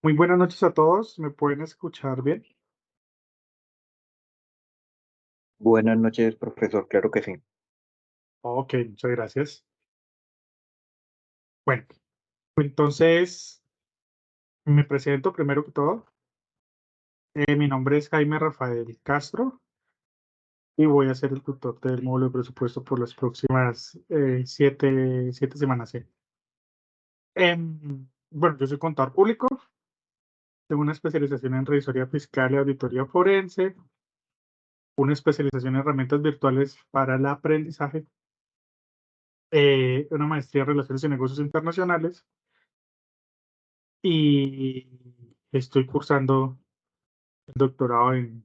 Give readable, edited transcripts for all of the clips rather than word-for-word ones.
Muy buenas noches a todos, ¿me pueden escuchar bien? Buenas noches, profesor. Claro que sí. Ok, muchas gracias. Bueno, entonces me presento primero que todo. Mi nombre es Jaime Rafael Castro y voy a ser el tutor del módulo de presupuesto por las próximas siete semanas. Sí. Bueno, yo soy contador público, tengo una especialización en revisoría fiscal y auditoría forense, una especialización en herramientas virtuales para el aprendizaje, una maestría en relaciones y negocios internacionales y estoy cursando el doctorado en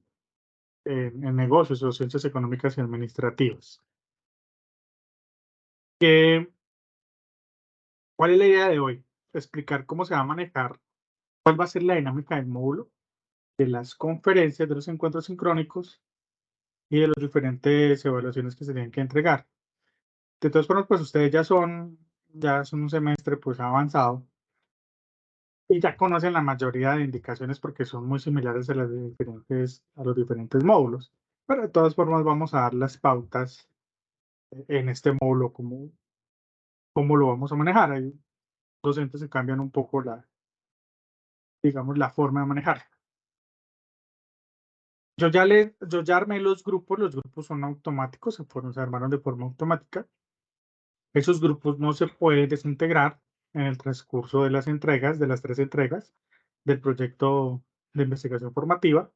negocios o ciencias económicas y administrativas. ¿Qué- ¿Cuál es la idea de hoy? Explicar cómo se va a manejar, cuál va a ser la dinámica del módulo, de las conferencias, de los encuentros sincrónicos y de las diferentes evaluaciones que se tienen que entregar. De todas formas, pues ustedes ya son un semestre pues avanzado y ya conocen la mayoría de indicaciones porque son muy similares a los diferentes módulos. Pero de todas formas vamos a dar las pautas en este módulo, cómo lo vamos a manejar. Hay docentes que cambian un poco digamos, la forma de manejar. Yo ya armé los grupos son automáticos, se armaron de forma automática. Esos grupos no se pueden desintegrar en el transcurso de las entregas, de las 3 entregas del proyecto de investigación formativa.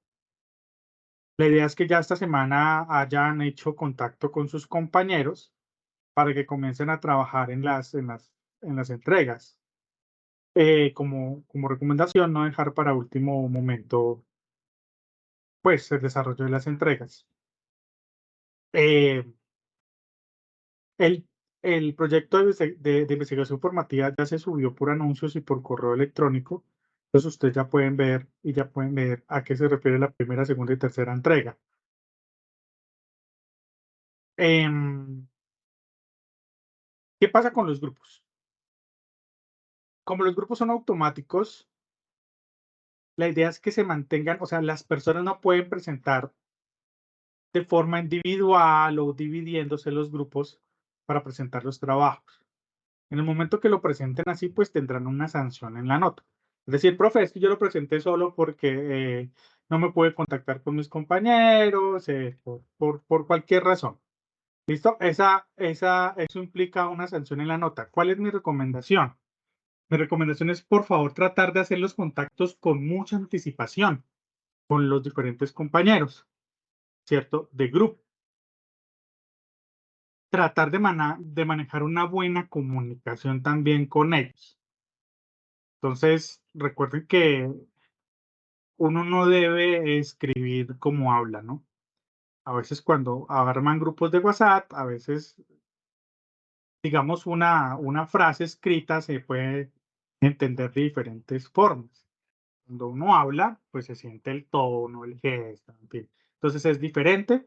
La idea es que ya esta semana hayan hecho contacto con sus compañeros para que comiencen a trabajar en las entregas. Como recomendación, no dejar para último momento, pues, el desarrollo de las entregas. Eh, el el proyecto de investigación formativa ya se subió por anuncios y por correo electrónico, entonces ustedes ya pueden ver a qué se refiere la primera, segunda y tercera entrega. Em, ¿Qué pasa con los grupos? Como los grupos son automáticos, la idea es que se mantengan, o sea, las personas no pueden presentar de forma individual o dividiéndose los grupos para presentar los trabajos. En el momento que lo presenten así, pues tendrán una sanción en la nota. Es decir, profe, es que yo lo presenté solo porque no me pude contactar con mis compañeros, por cualquier razón. ¿Listo? Eso implica una sanción en la nota. ¿Cuál es mi recomendación? Mi recomendación es, por favor, tratar de hacer los contactos con mucha anticipación con los diferentes compañeros, ¿cierto? De grupo. Tratar de manejar una buena comunicación también con ellos. Entonces, recuerden que uno no debe escribir como habla, ¿no? A veces cuando arman grupos de WhatsApp, a veces, digamos, una frase escrita se puede entender de diferentes formas. Cuando uno habla, pues se siente el tono, el gesto, en fin. Entonces es diferente.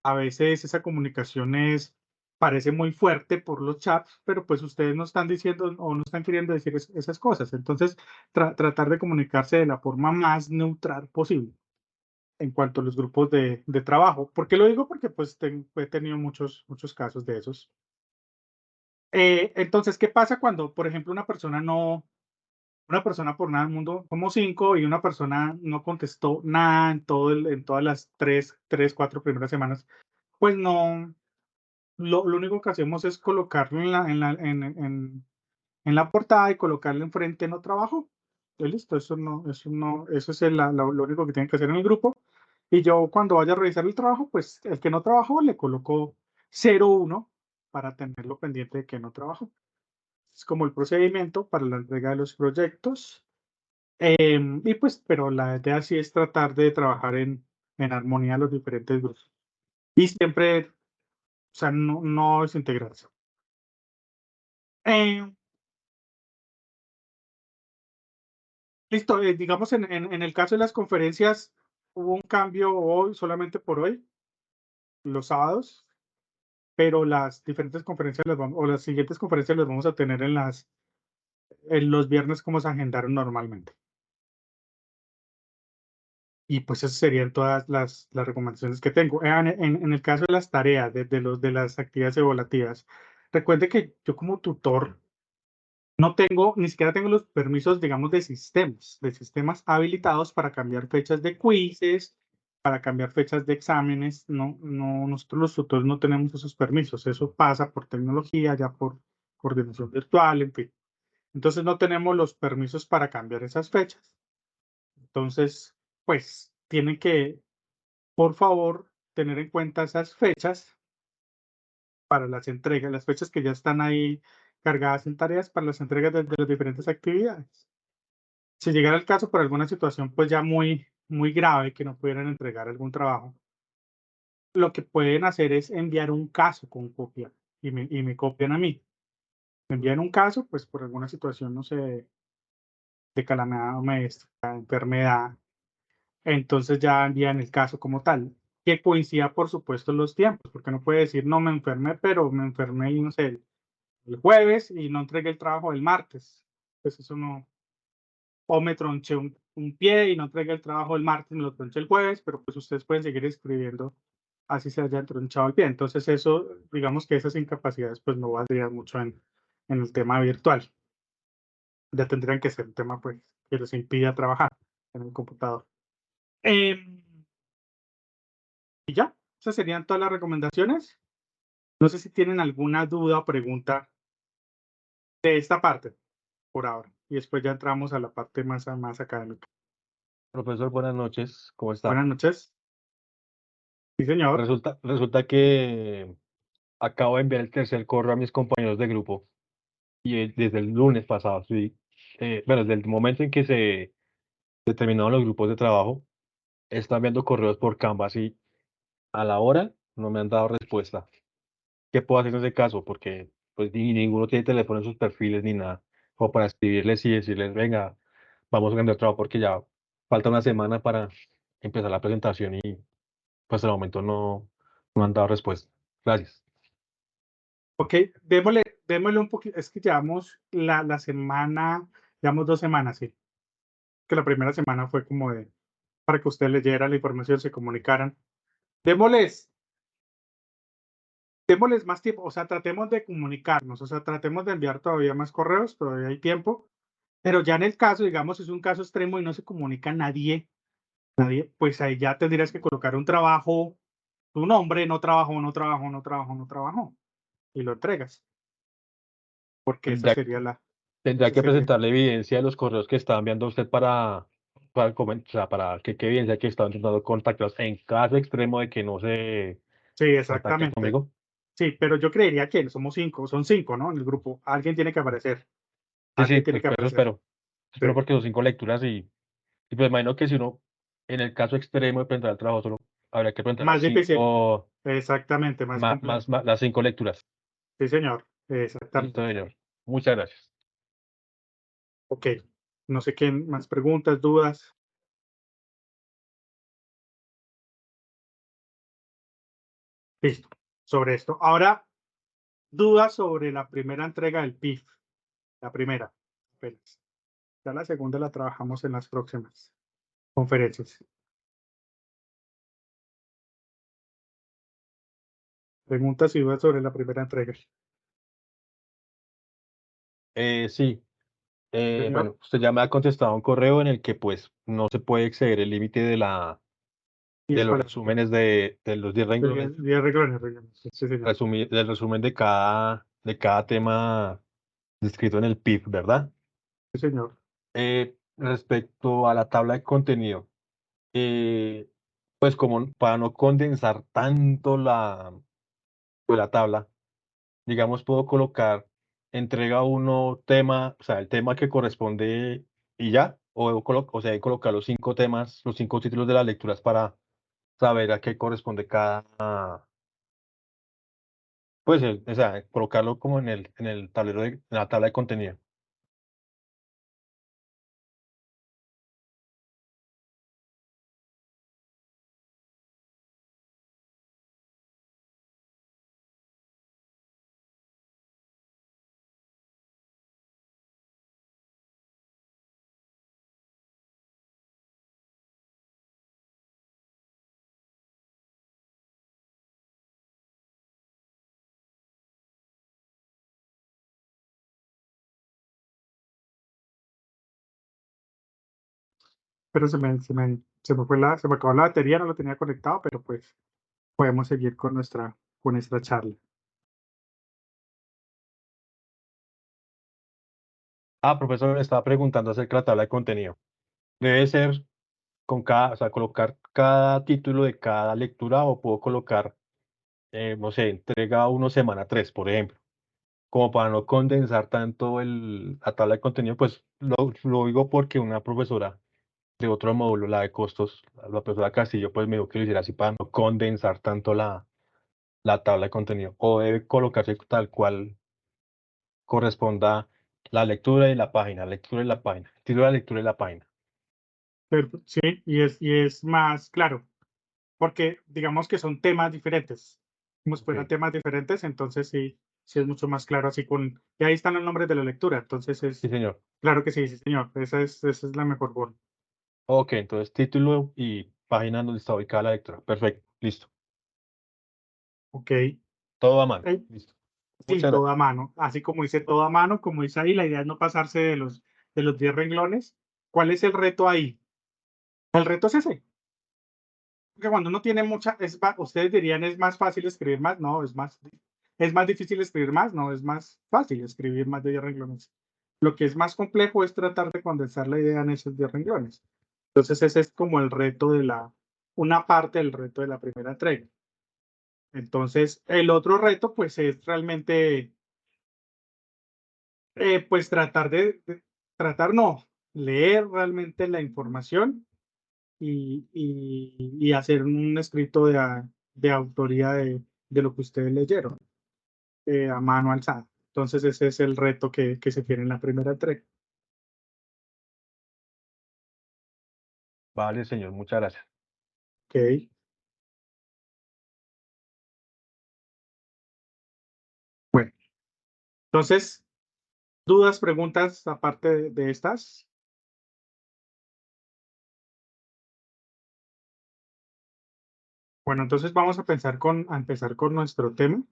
A veces esa comunicación parece muy fuerte por los chats, pero pues ustedes no están diciendo o no están queriendo decir esas cosas. Entonces, tratar de comunicarse de la forma más neutral posible en cuanto a los grupos de trabajo. ¿Por qué lo digo? Porque pues he tenido muchos casos de esos. Entonces, ¿qué pasa cuando, por ejemplo, una persona por nada del mundo, como cinco, y una persona no contestó nada en todas las cuatro primeras semanas? Pues no. Lo único que hacemos es colocarlo en la portada y colocarlo enfrente no trabajo. Y listo, eso es lo único que tienen que hacer en el grupo. Y yo cuando vaya a revisar el trabajo, pues el que no trabajó le coloco 0 1 para tenerlo pendiente de que no trabajó. Es como el procedimiento para la entrega de los proyectos. Y pues, pero la idea sí es tratar de trabajar en armonía los diferentes grupos. Y siempre, o sea, no desintegrarse. Eh, Listo, digamos en el caso de las conferencias, hubo un cambio hoy, solamente por hoy, los sábados, pero las diferentes conferencias o las siguientes conferencias las vamos a tener en los viernes como se agendaron normalmente. Y pues esas serían todas las recomendaciones que tengo. En el caso de las tareas, de las actividades evaluativas, recuerde que yo como tutor no tengo, ni siquiera tengo los permisos, digamos, de sistemas habilitados para cambiar fechas de quizzes, para cambiar fechas de exámenes. No, no, nosotros los tutores no tenemos esos permisos. Eso pasa por tecnología, ya por coordinación virtual, en fin. Entonces no tenemos los permisos para cambiar esas fechas. Entonces, pues tienen que, por favor, tener en cuenta esas fechas para las entregas, las fechas que ya están ahí cargadas en tareas para las entregas de las diferentes actividades. Si llegara el caso por alguna situación, pues ya muy, muy grave que no pudieran entregar algún trabajo, lo que pueden hacer es enviar un caso con copia y me copian a mí. Me envían un caso, pues por alguna situación, no sé, de calamidad doméstica, enfermedad, entonces ya envían el caso como tal, que coincida, por supuesto, los tiempos, porque no puede decir, no me enfermé, pero me enfermé, no sé, el jueves y no entregué el trabajo el martes. Pues eso no, o me tronché un pie y no entregué el trabajo el martes, me lo tronché el jueves, pero pues ustedes pueden seguir escribiendo así se haya tronchado el pie. Entonces eso, digamos que esas incapacidades pues no valdrían mucho en el tema virtual. Ya tendrían que ser un tema pues que les impida trabajar en el computador. Em, y ya, esas serían todas las recomendaciones. No sé si tienen alguna duda o pregunta de esta parte por ahora. Y después ya entramos a la parte más académica. Profesor, buenas noches, ¿cómo está? Buenas noches. Sí, señor. Resulta que acabo de enviar el tercer correo a mis compañeros de grupo y desde el lunes pasado, sí, bueno, desde el momento en que se determinaron los grupos de trabajo, están viendo correos por Canvas y a la hora no me han dado respuesta. ¿Qué puedo hacer en ese caso? Porque pues ninguno tiene teléfono en sus perfiles ni nada, como para escribirles y decirles, venga, vamos a cambiar trabajo porque ya falta una semana para empezar la presentación y pues al momento no han dado respuesta. Gracias. Ok, démosle un poquito. Es que llevamos la semana, llevamos 2 semanas, sí. Que la primera semana fue como de para que usted leyera la información, se comunicaran. Démosles, démosles más tiempo, o sea, tratemos de comunicarnos, o sea, tratemos de enviar todavía más correos, todavía hay tiempo, pero ya en el caso, digamos, es un caso extremo y no se comunica nadie, pues ahí ya tendrías que colocar un trabajo, tu nombre, no trabajo, no trabajo, no trabajo, no trabajo, y lo entregas, porque esa Tendría, sería tendría esa que sería. presentar la evidencia de los correos que estaba enviando usted o sea, para que quede evidencia que estaba intentando contactarlos en caso extremo de que no se Sí, contacten exactamente. conmigo. Sí, pero yo creería que somos 5, son 5, ¿no? En el grupo. Alguien tiene que aparecer. Sí, Alguien sí, tiene que eso aparecer. espero. Sí. Espero porque son 5 lecturas y pues imagino que si uno, en el caso extremo de presentar el trabajo solo, habría que presentar Más difícil. cinco, Exactamente, más complejo. las 5 lecturas. Sí, señor. Listo, Exactamente. señor. Muchas gracias. Ok. No sé qué más preguntas, dudas. Listo. Sobre esto. Ahora, dudas sobre la primera entrega del PIF. La primera. Apenas. Ya la segunda la trabajamos en las próximas conferencias. Preguntas y dudas sobre la primera entrega. Sí, Señor. bueno, usted ya me ha contestado un correo en el que pues no se puede exceder el límite Y de es los para resúmenes de los 10 renglones, 10 renglones, renglones. Sí, sí, señor. del resumen de cada tema descrito en el PIF, ¿verdad? Sí, señor. Respecto a la tabla de contenido, eh, pues como para no condensar tanto la tabla, digamos, puedo colocar entrega uno tema, o sea, el tema que corresponde y ya, o sea, colocar los 5 temas, los 5 títulos de las lecturas para saber a qué corresponde cada, pues, o sea, colocarlo como en el tablero en la tabla de contenido. pero se me acabó la batería, no lo tenía conectado, pero pues podemos seguir con nuestra charla. Profesor, le estaba preguntando acerca de la tabla de contenido. Debe ser con cada, o sea, colocar cada título de cada lectura o puedo colocar, no sé, entrega 1, semana 3, por ejemplo, como para no condensar tanto la tabla de contenido, pues lo digo porque una profesora de otro módulo, la de costos, la profesora Castillo, pues me dijo que lo hiciera así para no condensar tanto la tabla de contenido, o debe colocarse tal cual corresponda la lectura y la página, lectura y la página, título de la lectura y la página. Sí, y es más claro, porque digamos que son temas diferentes. Como si fueran Ok. temas diferentes, entonces sí es mucho más claro así y ahí están los nombres de la lectura, entonces Sí, señor. claro que sí, sí, señor, esa es la mejor forma. Ok, entonces título y página donde está ubicada la lectura. Perfecto, listo. Ok. Todo a mano. Eh, Listo. Sí, Muchas todo gracias. a mano. Así como dice todo a mano, como dice ahí, la idea es no pasarse de los 10 renglones. ¿Cuál es el reto ahí? El reto es ese. Porque cuando uno tiene ustedes dirían es más fácil escribir más. No, es más difícil escribir más. No, es más fácil escribir más de 10 renglones. Lo que es más complejo es tratar de condensar la idea en esos 10 renglones. Entonces ese es como el reto una parte del reto de la primera entrega. Entonces el otro reto pues es realmente pues tratar no, leer realmente la información y hacer un escrito de autoría de lo que ustedes leyeron a mano alzada. Entonces ese es el reto que se tiene en la primera entrega. Vale, señor, muchas gracias. Ok. Bueno, entonces, dudas, preguntas aparte de estas. Bueno, entonces vamos a empezar con nuestro tema,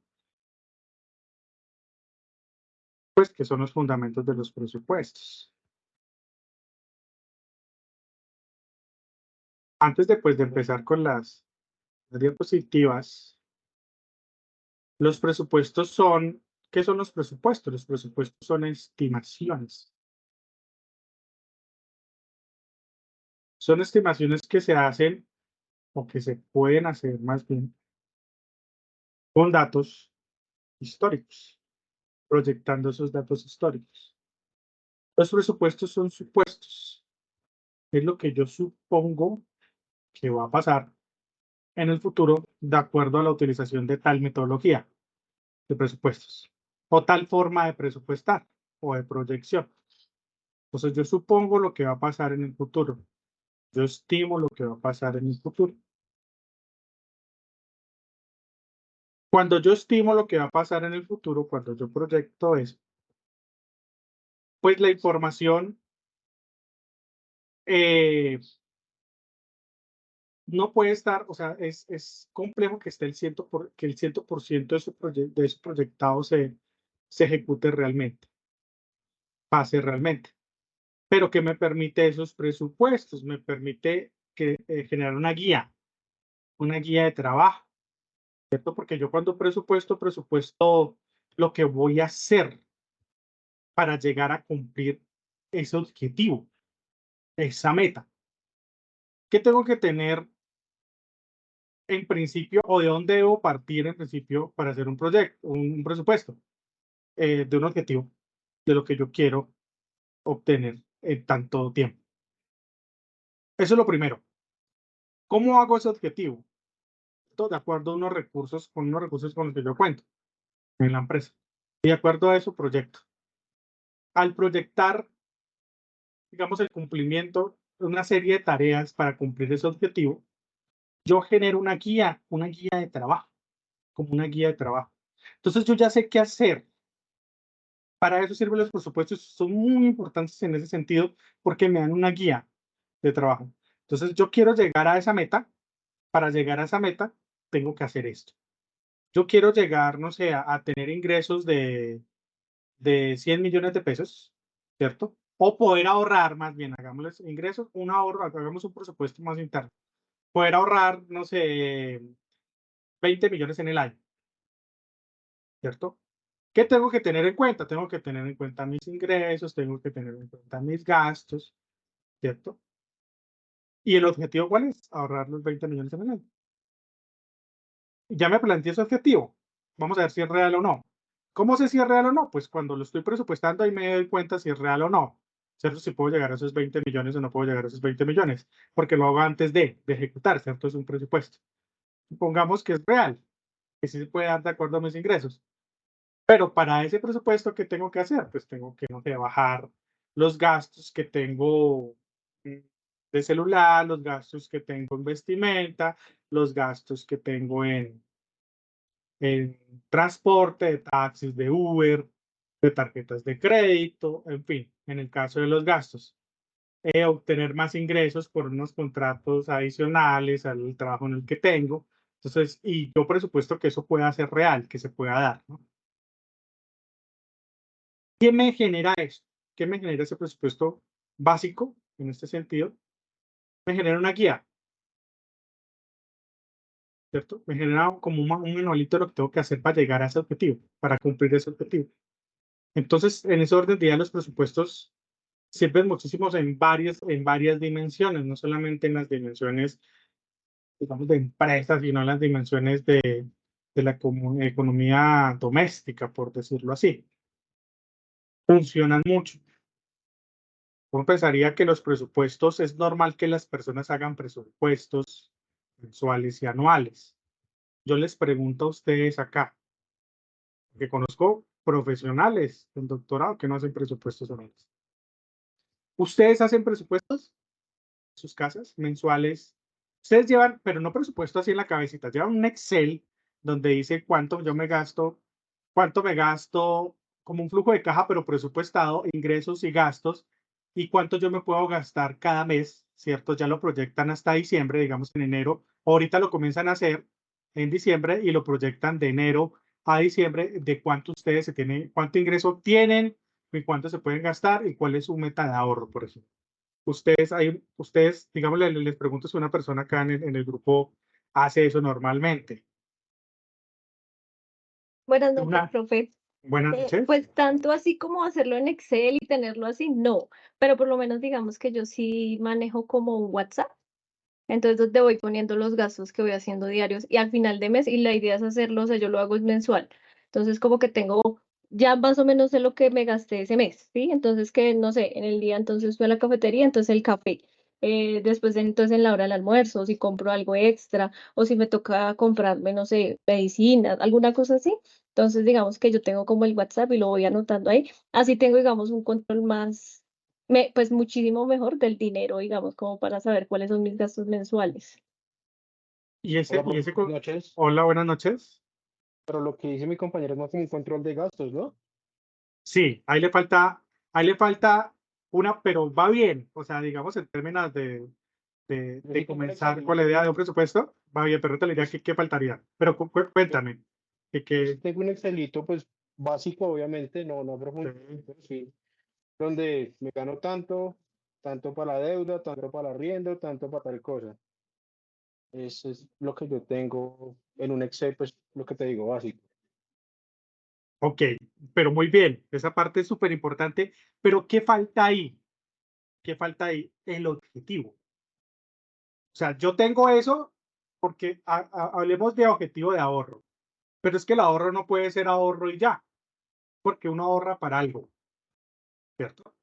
pues que son los fundamentos de los presupuestos. Antes de empezar con las diapositivas, los presupuestos ¿qué son los presupuestos? Los presupuestos son estimaciones. Son estimaciones que se hacen o que se pueden hacer más bien con datos históricos, proyectando esos datos históricos. Los presupuestos son supuestos. Es lo que yo supongo que va a pasar en el futuro de acuerdo a la utilización de tal metodología de presupuestos o tal forma de presupuestar o de proyección. Entonces yo supongo lo que va a pasar en el futuro. Yo estimo lo que va a pasar en el futuro. Cuando yo estimo lo que va a pasar en el futuro, cuando yo proyecto eso, pues la información eh, no puede estar, o sea, es complejo que esté que el 100% de ese proyectado se ejecute realmente, pase realmente. Pero ¿qué me permite esos presupuestos? Me permite generar una guía de trabajo, ¿cierto? Porque yo cuando presupuesto lo que voy a hacer para llegar a cumplir ese objetivo, esa meta. ¿Qué tengo que tener en principio o de dónde debo partir en principio para hacer un proyecto, un presupuesto de un objetivo, de lo que yo quiero obtener en tanto tiempo? Eso es lo primero. ¿Cómo hago ese objetivo? De acuerdo a unos recursos con los que yo cuento en la empresa. Y de acuerdo a eso, proyecto. Al proyectar, digamos, el cumplimiento de una serie de tareas para cumplir ese objetivo, yo genero una guía de trabajo, como una guía de trabajo. Entonces yo ya sé qué hacer. Para eso sirven los presupuestos, son muy importantes en ese sentido porque me dan una guía de trabajo. Entonces yo quiero llegar a esa meta, para llegar a esa meta tengo que hacer esto. Yo quiero llegar, no sé, a tener ingresos de 100 millones de pesos, ¿cierto? O poder ahorrar, más bien, hagámosles ingresos, un ahorro, hagamos un presupuesto más interno. Poder ahorrar, no sé, 20 millones en el año, ¿cierto? ¿Qué tengo que tener en cuenta? Tengo que tener en cuenta mis ingresos, tengo que tener en cuenta mis gastos, ¿cierto? ¿Y el objetivo cuál es? Ahorrar los 20 millones en el año. Ya me planteé ese objetivo. Vamos a ver si es real o no. ¿Cómo sé si es real o no? Pues cuando lo estoy presupuestando ahí me doy cuenta si es real o no. ¿Cierto? Si puedo llegar a esos 20 millones o no puedo llegar a esos 20 millones. Porque lo hago antes de ejecutar, ¿cierto? Es un presupuesto. Supongamos que es real, que sí se puede dar de acuerdo a mis ingresos. Pero para ese presupuesto, ¿qué tengo que hacer? Pues tengo que, no sé, bajar los gastos que tengo de celular, los gastos que tengo en vestimenta, los gastos que tengo en transporte, de taxis, de Uber, de tarjetas de crédito, en fin, en el caso de los gastos. Obtener más ingresos por unos contratos adicionales al trabajo en el que tengo. Entonces, y yo presupuesto que eso pueda ser real, que se pueda dar, ¿no? ¿Qué me genera eso? ¿Qué me genera ese presupuesto básico en este sentido? Me genera una guía, ¿cierto? Me genera como un manualito de lo que tengo que hacer para llegar a ese objetivo, para cumplir ese objetivo. Entonces, en ese orden de idea, los presupuestos sirven muchísimos en varias dimensiones, no solamente en las dimensiones, digamos, de empresas, sino en las dimensiones de la economía doméstica, por decirlo así. Funcionan mucho. Uno pensaría que los presupuestos, es normal que las personas hagan presupuestos mensuales y anuales. Yo les pregunto a ustedes acá, que conozco profesionales con doctorado que no hacen presupuestos anuales. ¿Ustedes hacen presupuestos en sus casas mensuales? Ustedes llevan, pero no presupuesto así en la cabecita, llevan un Excel donde dice cuánto me gasto como un flujo de caja, pero presupuestado, ingresos y gastos, y cuánto yo me puedo gastar cada mes, ¿cierto? Ya lo proyectan hasta diciembre, digamos en enero, ahorita lo comienzan a hacer en diciembre y lo proyectan de enero a diciembre de cuánto ustedes se tienen, cuánto ingreso tienen y cuánto se pueden gastar y cuál es su meta de ahorro, por ejemplo. Ustedes, digamos, les pregunto si una persona acá en el grupo hace eso normalmente. Buenas noches, Una, profe. buenas noches. Pues tanto así como hacerlo en Excel y tenerlo así, no, pero por lo menos digamos que yo sí manejo como un WhatsApp, entonces donde voy poniendo los gastos que voy haciendo diarios y al final de mes, y la idea es hacerlo, o sea, yo lo hago es mensual, entonces como que tengo, ya más o menos sé lo que me gasté ese mes, ¿sí? Entonces que, no sé, en el día entonces fui a la cafetería, entonces el café, después entonces en la hora del almuerzo, si compro algo extra, o si me toca comprarme, no sé, medicinas, alguna cosa así, entonces digamos que yo tengo como el WhatsApp y lo voy anotando ahí, así tengo, digamos, un control más pues muchísimo mejor del dinero, digamos, como para saber cuáles son mis gastos mensuales. Y Hola, ese, y ese, buenas noches. hola, buenas noches. Pero lo que dice mi compañero es más como un control de gastos, ¿no? Sí, ahí le falta una, pero va bien. O sea, digamos, en términos Yo de sí tengo un comenzar con la Excelito, idea de un presupuesto, va bien, pero no te le diría qué faltaría. Pero cuéntame. yo sí tengo un Excelito, pues básico, obviamente, no profundo, pero sí, donde me gano tanto, tanto para la deuda, tanto para el arriendo, tanto para tal cosa. Eso es lo que yo tengo en un Excel, pues lo que te digo, básico. Ok, pero muy bien. Esa parte es súper importante. Pero ¿qué falta ahí? ¿Qué falta ahí? El objetivo. O sea, yo tengo eso porque hablemos de objetivo de ahorro. Pero es que el ahorro no puede ser ahorro y ya, porque uno ahorra para algo, ¿cierto?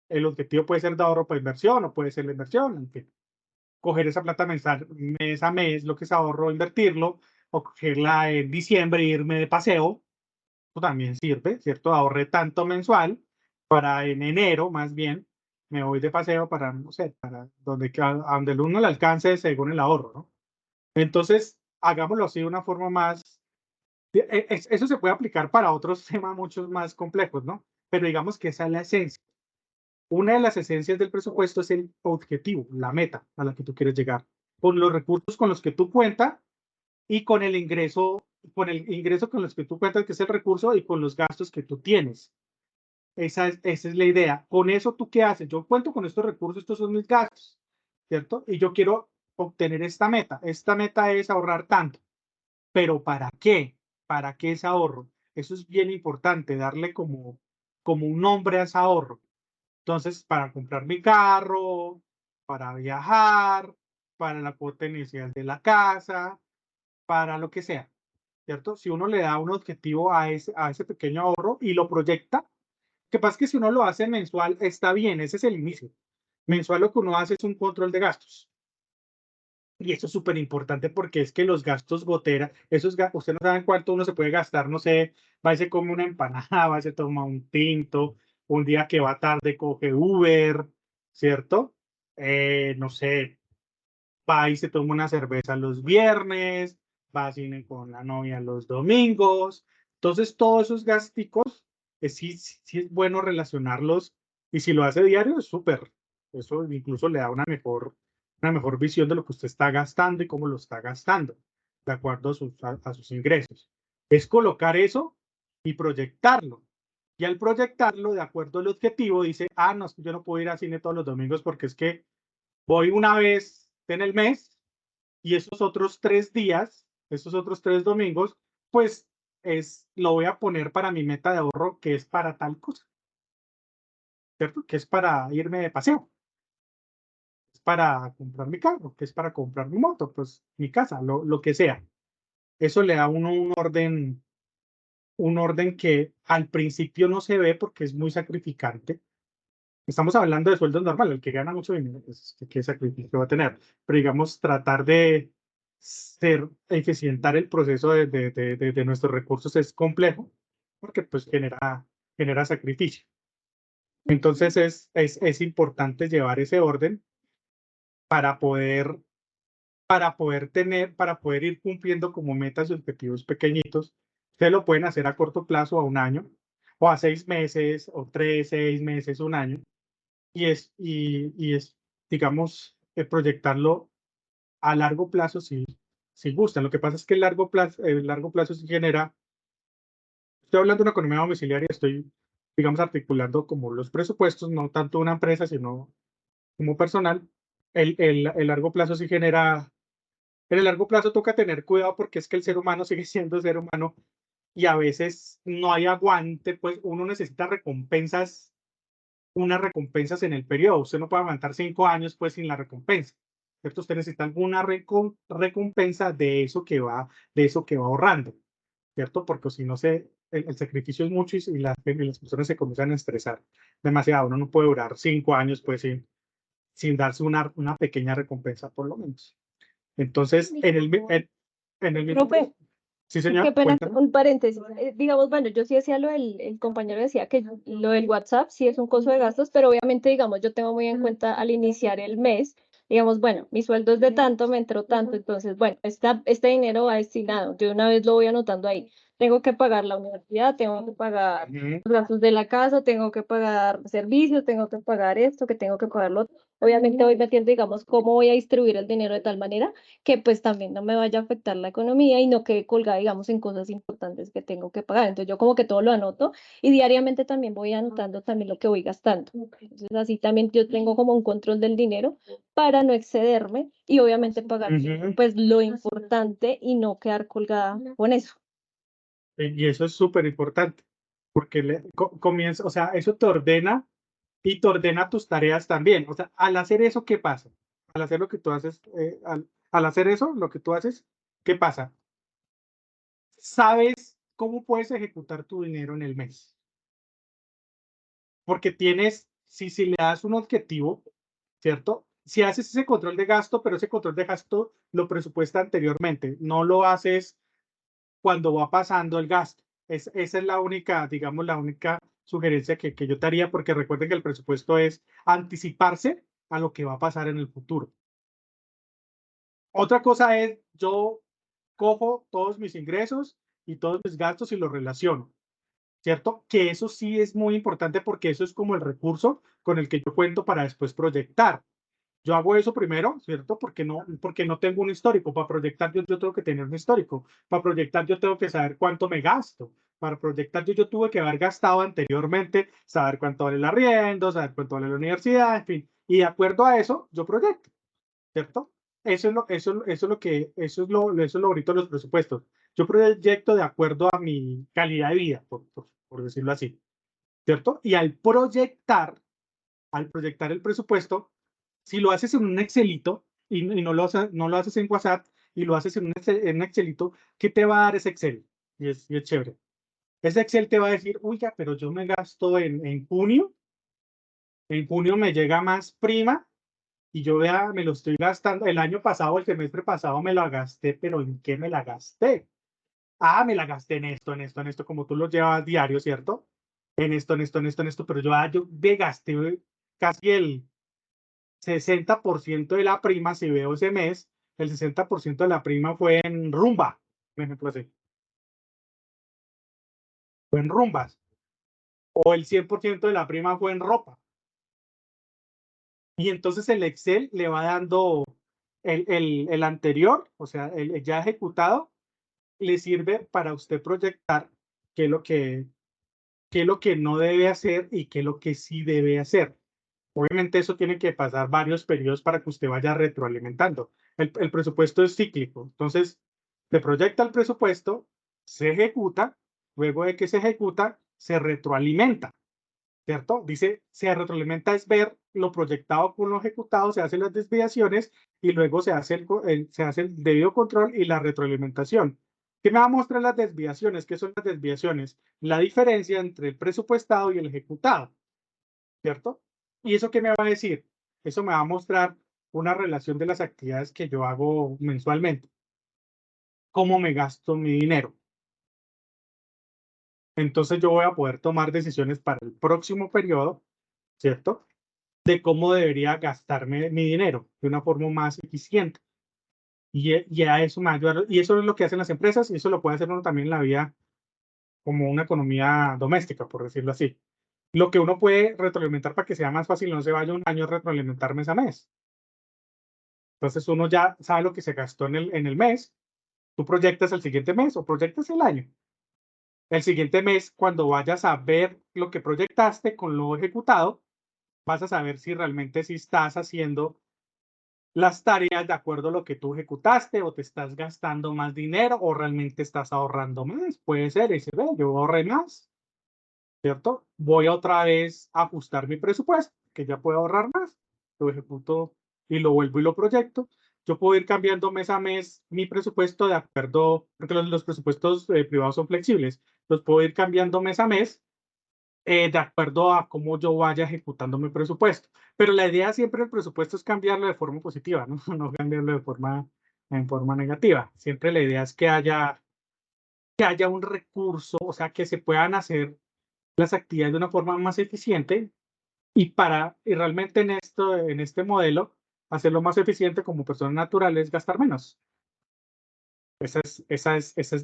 El objetivo puede ser de ahorro para inversión o puede ser la inversión, en fin. Coger esa plata mensual, mes a mes, lo que es ahorro, invertirlo, o cogerla en diciembre e irme de paseo, eso también sirve, ¿cierto? Ahorré tanto mensual para en enero, más bien, me voy de paseo para, no sé, para a donde el uno le alcance según el ahorro, ¿no? Entonces, hagámoslo así de una forma más. Eso se puede aplicar para otros temas muchos más complejos, ¿no? Pero digamos que esa es la esencia. Una de las esencias del presupuesto es el objetivo, la meta a la que tú quieres llegar, con los recursos con los que tú cuentas y con el ingreso con los que tú cuentas, que es el recurso, y con los gastos que tú tienes. esa es la idea. Con eso, ¿tú qué haces? Yo cuento con estos recursos, estos son mis gastos, ¿cierto? Y yo quiero obtener esta meta. Esta meta es ahorrar tanto. ¿Pero para qué? ¿Para qué ese ahorro? Eso es bien importante, darle como un nombre a ese ahorro. Entonces, para comprar mi carro, para viajar, para la cuota inicial de la casa, para lo que sea, ¿cierto? Si uno le da un objetivo a ese pequeño ahorro y lo proyecta, que pasa que si uno lo hace mensual, está bien, ese es el inicio. Mensual lo que uno hace es un control de gastos. Y eso es súper importante porque es que los gastos gotera, usted no sabe cuánto uno se puede gastar, no sé, va y se come una empanada, va y se toma un tinto, un día que va tarde coge Uber, ¿cierto? No sé, va y se toma una cerveza los viernes, va a cine con la novia los domingos. Entonces, todos esos gasticos, sí es bueno relacionarlos y si lo hace diario es súper. Eso incluso le da una mejor visión de lo que usted está gastando y cómo lo está gastando, de acuerdo a sus ingresos. Es colocar eso y proyectarlo. Y al proyectarlo, de acuerdo al objetivo, dice, no, yo no puedo ir al cine todos los domingos porque es que voy una vez en el mes y esos otros 3 días, esos otros 3 domingos, pues lo voy a poner para mi meta de ahorro, que es para tal cosa, ¿cierto? Que es para irme de paseo, es para comprar mi carro, que es para comprar mi moto, pues mi casa, lo que sea. Eso le da a uno un orden que al principio no se ve porque es muy sacrificante. Estamos hablando de sueldos normales, el que gana mucho dinero, pues, ¿qué sacrificio va a tener? Pero digamos, tratar de eficientar el proceso de nuestros recursos es complejo, porque pues genera sacrificio. Entonces es importante llevar ese orden para poder, para poder ir cumpliendo como metas y objetivos pequeñitos. Ustedes lo pueden hacer a corto plazo, a un año, o a 6 meses, o 3, 6 meses, un año y es, digamos, proyectarlo a largo plazo si gusta. Lo que pasa es que el largo plazo sí genera, estoy hablando de una economía domiciliaria, estoy, digamos, articulando como los presupuestos, no tanto una empresa, sino como personal. El largo plazo sí genera, en el largo plazo toca tener cuidado porque es que el ser humano sigue siendo ser humano y a veces no hay aguante, pues uno necesita unas recompensas en el periodo. Usted no puede aguantar 5 años pues sin la recompensa, ¿cierto? Usted necesita alguna recompensa de eso que va ahorrando, ¿cierto? Porque si no el sacrificio es mucho y las personas se comienzan a estresar demasiado. Uno no puede durar 5 años pues sin darse una pequeña recompensa por lo menos. Entonces, en el mismo... Profe, Sí, qué señor, pena, cuéntame. un paréntesis. Digamos, bueno, yo sí decía el compañero decía que lo del WhatsApp sí es un costo de gastos, pero obviamente, digamos, yo tengo muy en cuenta al iniciar el mes, digamos, bueno, mi sueldo es de tanto, me entró tanto, entonces, bueno, este dinero va destinado, yo una vez lo voy anotando ahí. Tengo que pagar la universidad, tengo que pagar Ujú. los gastos de la casa, tengo que pagar servicios, tengo que pagar esto, que tengo que pagar lo otro. Obviamente voy metiendo, digamos, cómo voy a distribuir el dinero de tal manera que pues también no me vaya a afectar la economía y no quede colgada, digamos, en cosas importantes que tengo que pagar. Entonces yo como que todo lo anoto y diariamente también voy anotando también lo que voy gastando. Entonces así también yo tengo como un control del dinero para no excederme y obviamente pagar Ujú. pues lo importante y no quedar colgada con eso. Y eso es súper importante, porque comienza, o sea, eso te ordena y te ordena tus tareas también. O sea, al hacer eso, ¿qué pasa? Al hacer lo que tú haces, al hacer eso, lo que tú haces, ¿qué pasa? Sabes cómo puedes ejecutar tu dinero en el mes. Porque si le das un objetivo, ¿cierto? Si haces ese control de gasto, pero ese control de gasto lo presupuesta anteriormente, no lo haces cuando va pasando el gasto. Esa es la única, digamos, la única sugerencia que yo te haría, porque recuerden que el presupuesto es anticiparse a lo que va a pasar en el futuro. Otra cosa es, yo cojo todos mis ingresos y todos mis gastos y los relaciono, ¿cierto? Que eso sí es muy importante porque eso es como el recurso con el que yo cuento para después proyectar. Yo hago eso primero, ¿cierto? Porque no tengo un histórico. Para proyectar yo tengo que tener un histórico. Para proyectar yo tengo que saber cuánto me gasto. para proyectar, yo tuve que haber gastado anteriormente, saber cuánto vale el arriendo, saber cuánto vale la universidad, en fin. Y de acuerdo a eso, yo proyecto, ¿cierto? Eso es lo bonito de los presupuestos. Yo proyecto de acuerdo a mi calidad de vida, por decirlo así, ¿cierto? Y al proyectar el presupuesto, si lo haces en un Excelito y no lo haces en WhatsApp y lo haces en un Excelito, ¿qué te va a dar ese Excel? Y es chévere. Ese Excel te va a decir, oiga, pero yo me gasto en junio me llega más prima y yo me lo estoy gastando. El año pasado, el semestre pasado me la gasté, pero ¿en qué me la gasté? Ah, me la gasté en esto, como tú lo llevas diario, ¿cierto? En esto, pero yo me gasté casi el 60% de la prima, si veo ese mes, el 60% de la prima fue en rumba, por ejemplo así. Fue en rumbas. O el 100% de la prima fue en ropa. Y entonces el Excel le va dando el anterior, o sea, el ya ejecutado, le sirve para usted proyectar qué es lo que no debe hacer y qué es lo que sí debe hacer. Obviamente eso tiene que pasar varios periodos para que usted vaya retroalimentando. El presupuesto es cíclico, entonces se proyecta el presupuesto, se ejecuta, luego de que se ejecuta, se retroalimenta, ¿cierto? Dice, se retroalimenta es ver lo proyectado con lo ejecutado, se hacen las desviaciones y luego se hace el debido control y la retroalimentación. ¿Qué me va a mostrar las desviaciones? ¿Qué son las desviaciones? La diferencia entre el presupuestado y el ejecutado, ¿cierto? ¿Y eso qué me va a decir? Eso me va a mostrar una relación de las actividades que yo hago mensualmente. ¿Cómo me gasto mi dinero? Entonces yo voy a poder tomar decisiones para el próximo periodo, ¿cierto? De cómo debería gastarme mi dinero de una forma más eficiente. Y a eso me ayuda. Y eso es lo que hacen las empresas y eso lo puede hacer uno también en la vida como una economía doméstica, por decirlo así. Lo que uno puede retroalimentar para que sea más fácil, no se vaya un año retroalimentar mes a mes. Entonces uno ya sabe lo que se gastó en el mes, tú proyectas el siguiente mes o proyectas el año. El siguiente mes, cuando vayas a ver lo que proyectaste con lo ejecutado, vas a saber si realmente sí estás haciendo las tareas de acuerdo a lo que tú ejecutaste o te estás gastando más dinero o realmente estás ahorrando más. Puede ser, y se ve, yo ahorré más, ¿cierto? Voy a otra vez a ajustar mi presupuesto, que ya puedo ahorrar más, lo ejecuto y lo vuelvo y lo proyecto. Yo puedo ir cambiando mes a mes mi presupuesto de acuerdo, porque los presupuestos privados son flexibles, los puedo ir cambiando mes a mes de acuerdo a cómo yo vaya ejecutando mi presupuesto. Pero la idea siempre del presupuesto es cambiarlo de forma positiva, ¿no? No cambiarlo en forma negativa. Siempre la idea es que haya un recurso, o sea, que se puedan hacer las actividades de una forma más eficiente y realmente en este modelo, hacerlo más eficiente como personas naturales, gastar menos. Esa es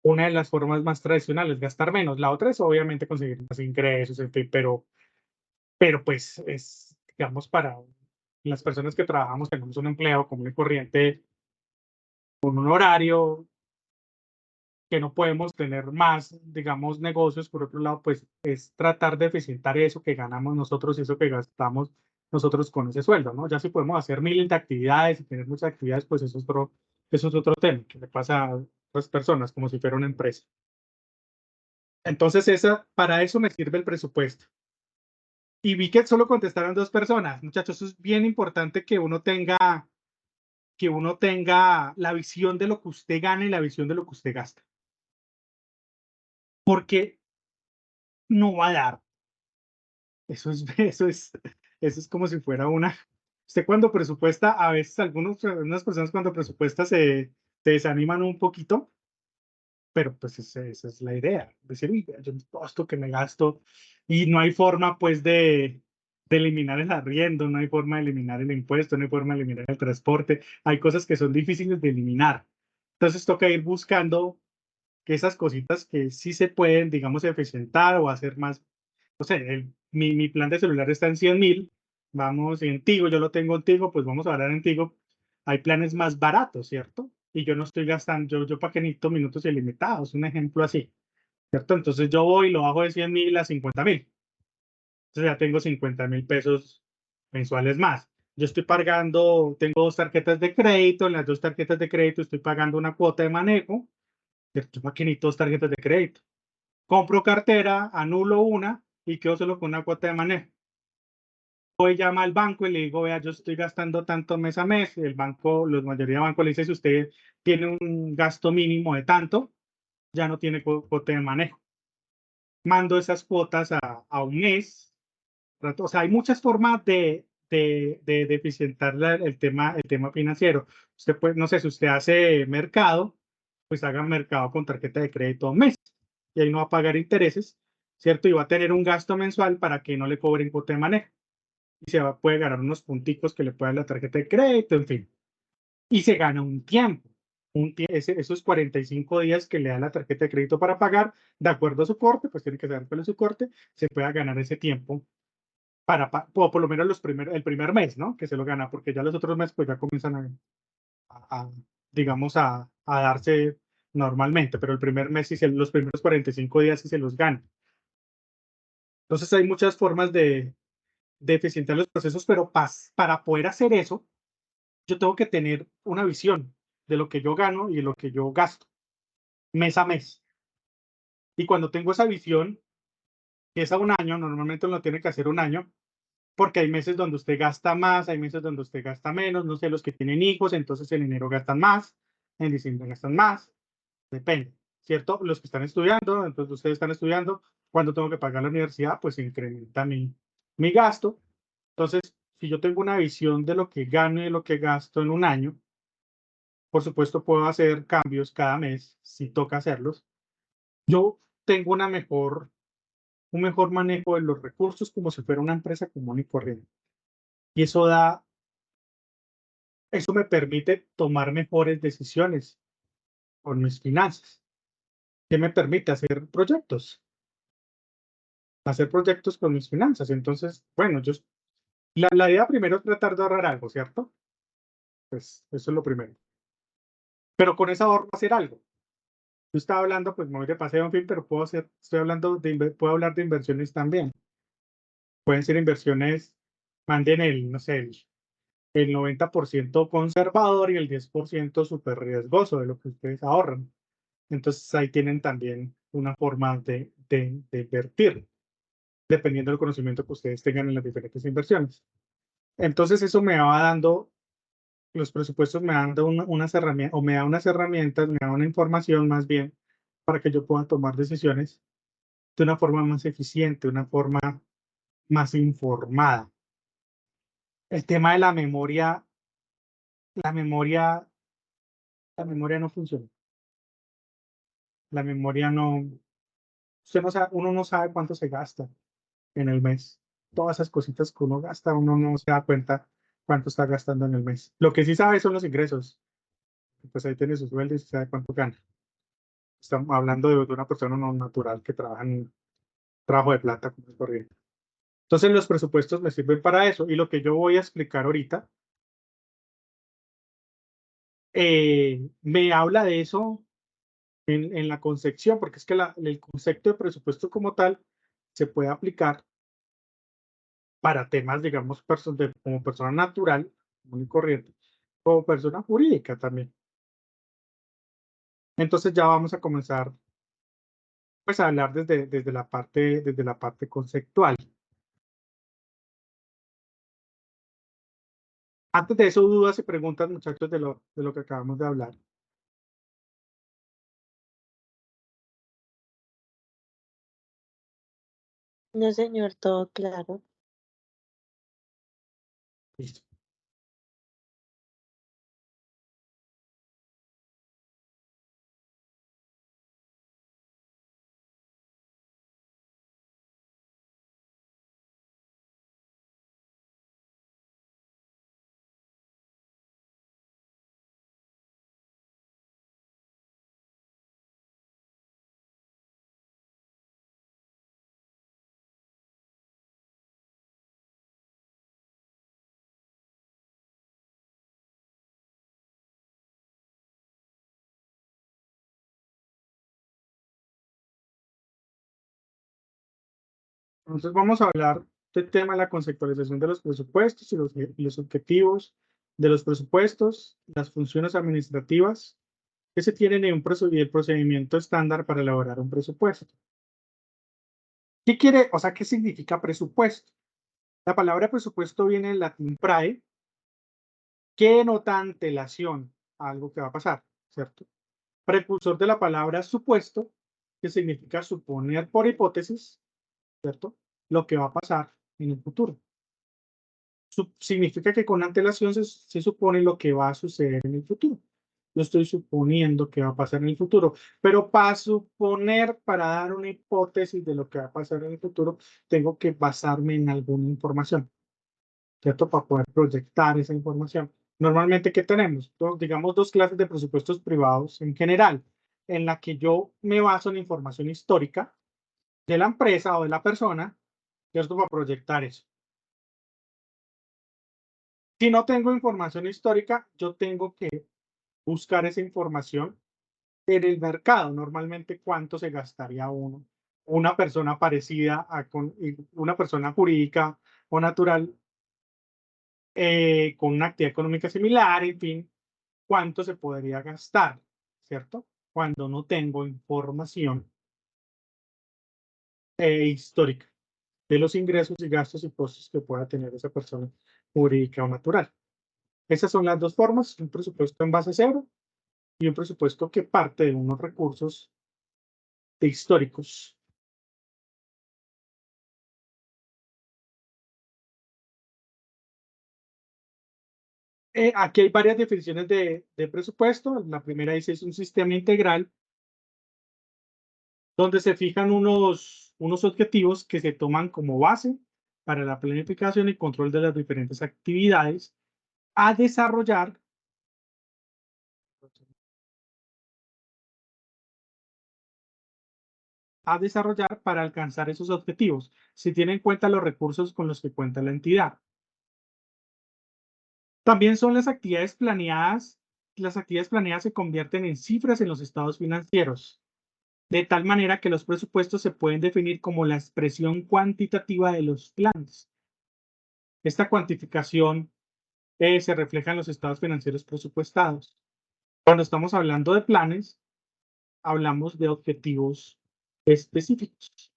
una de las formas más tradicionales, gastar menos. La otra es obviamente conseguir más ingresos, en fin, pero pues es, digamos, para las personas que trabajamos, tenemos un empleo común y corriente con un horario que no podemos tener más, digamos, negocios. Por otro lado, pues es tratar de eficientar eso que ganamos nosotros y eso que gastamos nosotros con ese sueldo, ¿no? Ya si podemos hacer miles de actividades y tener muchas actividades, pues eso es otro tema que le pasa a otras personas como si fuera una empresa. Entonces, para eso me sirve el presupuesto. Y vi que solo contestaron 2 personas. Muchachos, eso es bien importante que uno tenga la visión de lo que usted gana y la visión de lo que usted gasta. Porque no va a dar. Eso es como si fuera usted cuando presupuesta, a veces algunas personas cuando presupuesta se desaniman un poquito, pero pues esa es la idea. Decir, uy, yo todo esto que me gasto y no hay forma pues de eliminar el arriendo, no hay forma de eliminar el impuesto, no hay forma de eliminar el transporte. Hay cosas que son difíciles de eliminar. Entonces toca ir buscando esas cositas que sí se pueden, digamos, eficientar o hacer más. No sé, mi plan de celular está en 100.000. Vamos en Tigo, yo lo tengo en Tigo, pues vamos a hablar en Tigo. Hay planes más baratos, ¿cierto? y yo no estoy gastando, yo para qué necesito minutos ilimitados, un ejemplo así, ¿cierto? Entonces yo voy y lo bajo de 100.000 a 50.000. Entonces ya tengo 50.000 pesos mensuales más. Yo estoy pagando, tengo dos tarjetas de crédito, en las dos tarjetas de crédito estoy pagando una cuota de manejo, ¿cierto? Para qué necesito dos tarjetas de crédito. Compro cartera, anulo una y quedo solo con una cuota de manejo. Hoy llama al banco y le digo, vea, yo estoy gastando tanto mes a mes. El banco, la mayoría de bancos le dice, si usted tiene un gasto mínimo de tanto, ya no tiene cuota de manejo. Mando esas cuotas a un mes. O sea, hay muchas formas de eficientar el tema financiero. Usted puede, no sé, si usted hace mercado, pues haga mercado con tarjeta de crédito a un mes y ahí no va a pagar intereses, ¿cierto? Y va a tener un gasto mensual para que no le cobren cuota de manejo. Y puede ganar unos punticos que le pueda dar la tarjeta de crédito, en fin. Y se gana un tiempo. Esos 45 días que le da la tarjeta de crédito para pagar, de acuerdo a su corte, pues tiene que saber cuál es su corte, se pueda ganar ese tiempo o por lo menos el primer mes, ¿no? Que se lo gana, porque ya los otros meses pues ya comienzan digamos, a darse normalmente, pero el primer mes, los primeros 45 días sí se los gana. Entonces hay muchas formas de eficientar los procesos, pero para poder hacer eso, yo tengo que tener una visión de lo que yo gano y de lo que yo gasto mes a mes. Y cuando tengo esa visión, que es a un año, normalmente uno tiene que hacer un año, porque hay meses donde usted gasta más, hay meses donde usted gasta menos, no sé, los que tienen hijos, entonces en enero gastan más, en diciembre gastan más, depende, ¿cierto? Los que están estudiando, entonces ustedes están estudiando, cuando tengo que pagar la universidad, pues se incrementa mi gasto. Entonces, si yo tengo una visión de lo que gano y de lo que gasto en un año, por supuesto puedo hacer cambios cada mes, si toca hacerlos. Yo tengo un mejor manejo de los recursos como si fuera una empresa común y corriente. Y eso me permite tomar mejores decisiones con mis finanzas. ¿Qué me permite hacer proyectos con mis finanzas? Entonces, bueno, la idea primero es tratar de ahorrar algo, ¿cierto? Pues eso es lo primero. Pero con ese ahorro hacer algo. Yo estaba hablando, pues me voy de paseo, en fin, pero puedo hablar de inversiones también. Pueden ser inversiones, manden no sé, el 90% conservador y el 10% súper riesgoso de lo que ustedes ahorran. Entonces ahí tienen también una forma de invertir, dependiendo del conocimiento que ustedes tengan en las diferentes inversiones. Entonces eso me va dando, los presupuestos me dan unas herramientas, o me da unas herramientas, me da una información más bien, para que yo pueda tomar decisiones de una forma más eficiente, una forma más informada. El tema de la memoria, la memoria no funciona. La memoria no, uno no sabe cuánto se gasta en el mes. Todas esas cositas que uno gasta, uno no se da cuenta cuánto está gastando en el mes. Lo que sí sabe son los ingresos. Pues ahí tiene su sueldo y sabe cuánto gana. Estamos hablando de una persona no natural que trabaja en un trabajo de plata como es corriente. Entonces los presupuestos me sirven para eso. Y lo que yo voy a explicar ahorita me habla de eso en la concepción, porque es que el concepto de presupuesto como tal se puede aplicar para temas, digamos, como persona natural, común y corriente, como persona jurídica también. Entonces ya vamos a comenzar pues a hablar desde la parte conceptual. Antes de eso, dudas y preguntas, muchachos, de lo que acabamos de hablar. No, señor, todo claro. Listo. Entonces vamos a hablar del tema de la conceptualización de los presupuestos y los objetivos de los presupuestos, las funciones administrativas que se tienen en y el procedimiento estándar para elaborar un presupuesto. ¿Qué significa presupuesto? La palabra presupuesto viene del latín prae, que denota antelación a algo que va a pasar, ¿cierto? Precursor de la palabra supuesto, que significa suponer por hipótesis, ¿cierto? Lo que va a pasar en el futuro. Significa que con antelación se supone lo que va a suceder en el futuro. Yo estoy suponiendo que va a pasar en el futuro, pero para suponer, para dar una hipótesis de lo que va a pasar en el futuro, tengo que basarme en alguna información, ¿cierto? Para poder proyectar esa información. Normalmente, ¿qué tenemos? Digamos, dos clases de presupuestos privados en general, en la que yo me baso en información histórica de la empresa o de la persona, ¿cierto? Para proyectar eso. Si no tengo información histórica, yo tengo que buscar esa información en el mercado. Normalmente, ¿cuánto se gastaría una persona parecida una persona jurídica o natural con una actividad económica similar? En fin, ¿cuánto se podría gastar? ¿Cierto? Cuando no tengo información histórica de los ingresos y gastos y costos que pueda tener esa persona jurídica o natural. Esas son las dos formas: un presupuesto en base cero y un presupuesto que parte de unos recursos históricos. Aquí hay varias definiciones de presupuesto. La primera dice: es un sistema integral donde se fijan unos objetivos que se toman como base para la planificación y control de las diferentes actividades a desarrollar para alcanzar esos objetivos. Se tienen en cuenta los recursos con los que cuenta la entidad. También son las actividades planeadas. Las actividades planeadas se convierten en cifras en los estados financieros, de tal manera que los presupuestos se pueden definir como la expresión cuantitativa de los planes. Esta cuantificación se refleja en los estados financieros presupuestados. Cuando estamos hablando de planes, hablamos de objetivos específicos.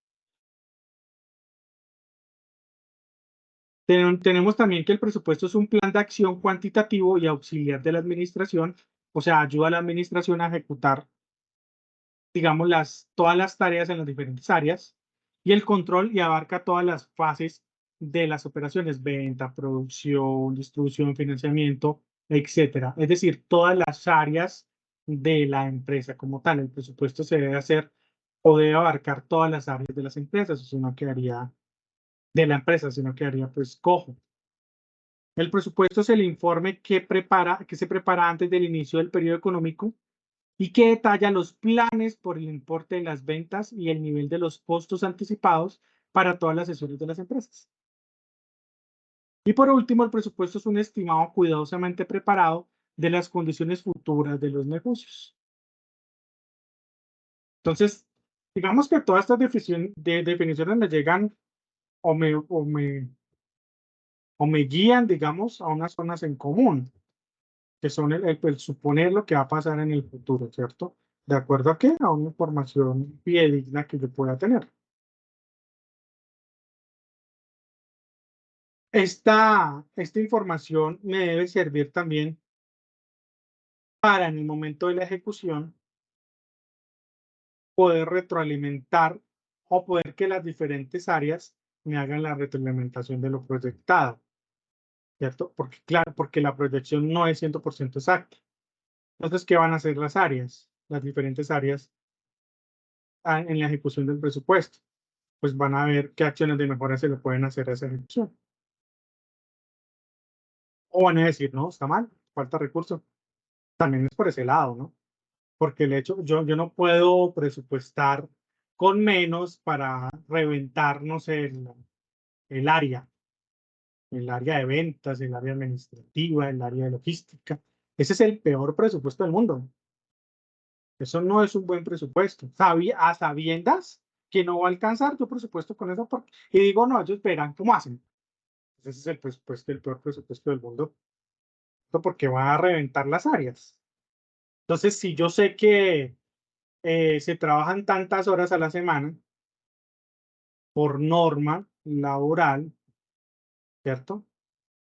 Tenemos también que el presupuesto es un plan de acción cuantitativo y auxiliar de la administración, o sea, ayuda a la administración a ejecutar, digamos, todas las tareas en las diferentes áreas, y el control, y abarca todas las fases de las operaciones: venta, producción, distribución, financiamiento, etcétera. Es decir, todas las áreas de la empresa como tal. El presupuesto se debe hacer o debe abarcar todas las áreas de las empresas, o si no quedaría de la empresa, si no quedaría pues cojo. El presupuesto es el informe que se prepara antes del inicio del periodo económico y que detalla los planes por el importe de las ventas y el nivel de los costos anticipados para todas las sesiones de las empresas. Y por último, el presupuesto es un estimado cuidadosamente preparado de las condiciones futuras de los negocios. Entonces, digamos que todas estas definiciones me llegan o me guían, digamos, a unas zonas en común, que son el suponer lo que va a pasar en el futuro, ¿cierto? ¿De acuerdo a qué? A una información fidedigna que yo pueda tener. Esta información me debe servir también para, en el momento de la ejecución, poder retroalimentar o poder que las diferentes áreas me hagan la retroalimentación de lo proyectado, ¿cierto? Porque, claro, porque la proyección no es 100% exacta. Entonces, ¿qué van a hacer las áreas? Las diferentes áreas en la ejecución del presupuesto. Pues van a ver qué acciones de mejora se le pueden hacer a esa ejecución. O van a decir: no, está mal, falta recurso. También es por ese lado, ¿no? Porque el hecho, yo no puedo presupuestar con menos para reventar, no sé, el área de ventas, el área administrativa, el área de logística. Ese es el peor presupuesto del mundo. Eso no es un buen presupuesto. A sabiendas que no va a alcanzar, yo presupuesto con eso, y digo, no, ellos verán cómo hacen. Ese es el presupuesto, el peor presupuesto del mundo, porque va a reventar las áreas. Entonces, si yo sé que se trabajan tantas horas a la semana por norma laboral, ¿cierto?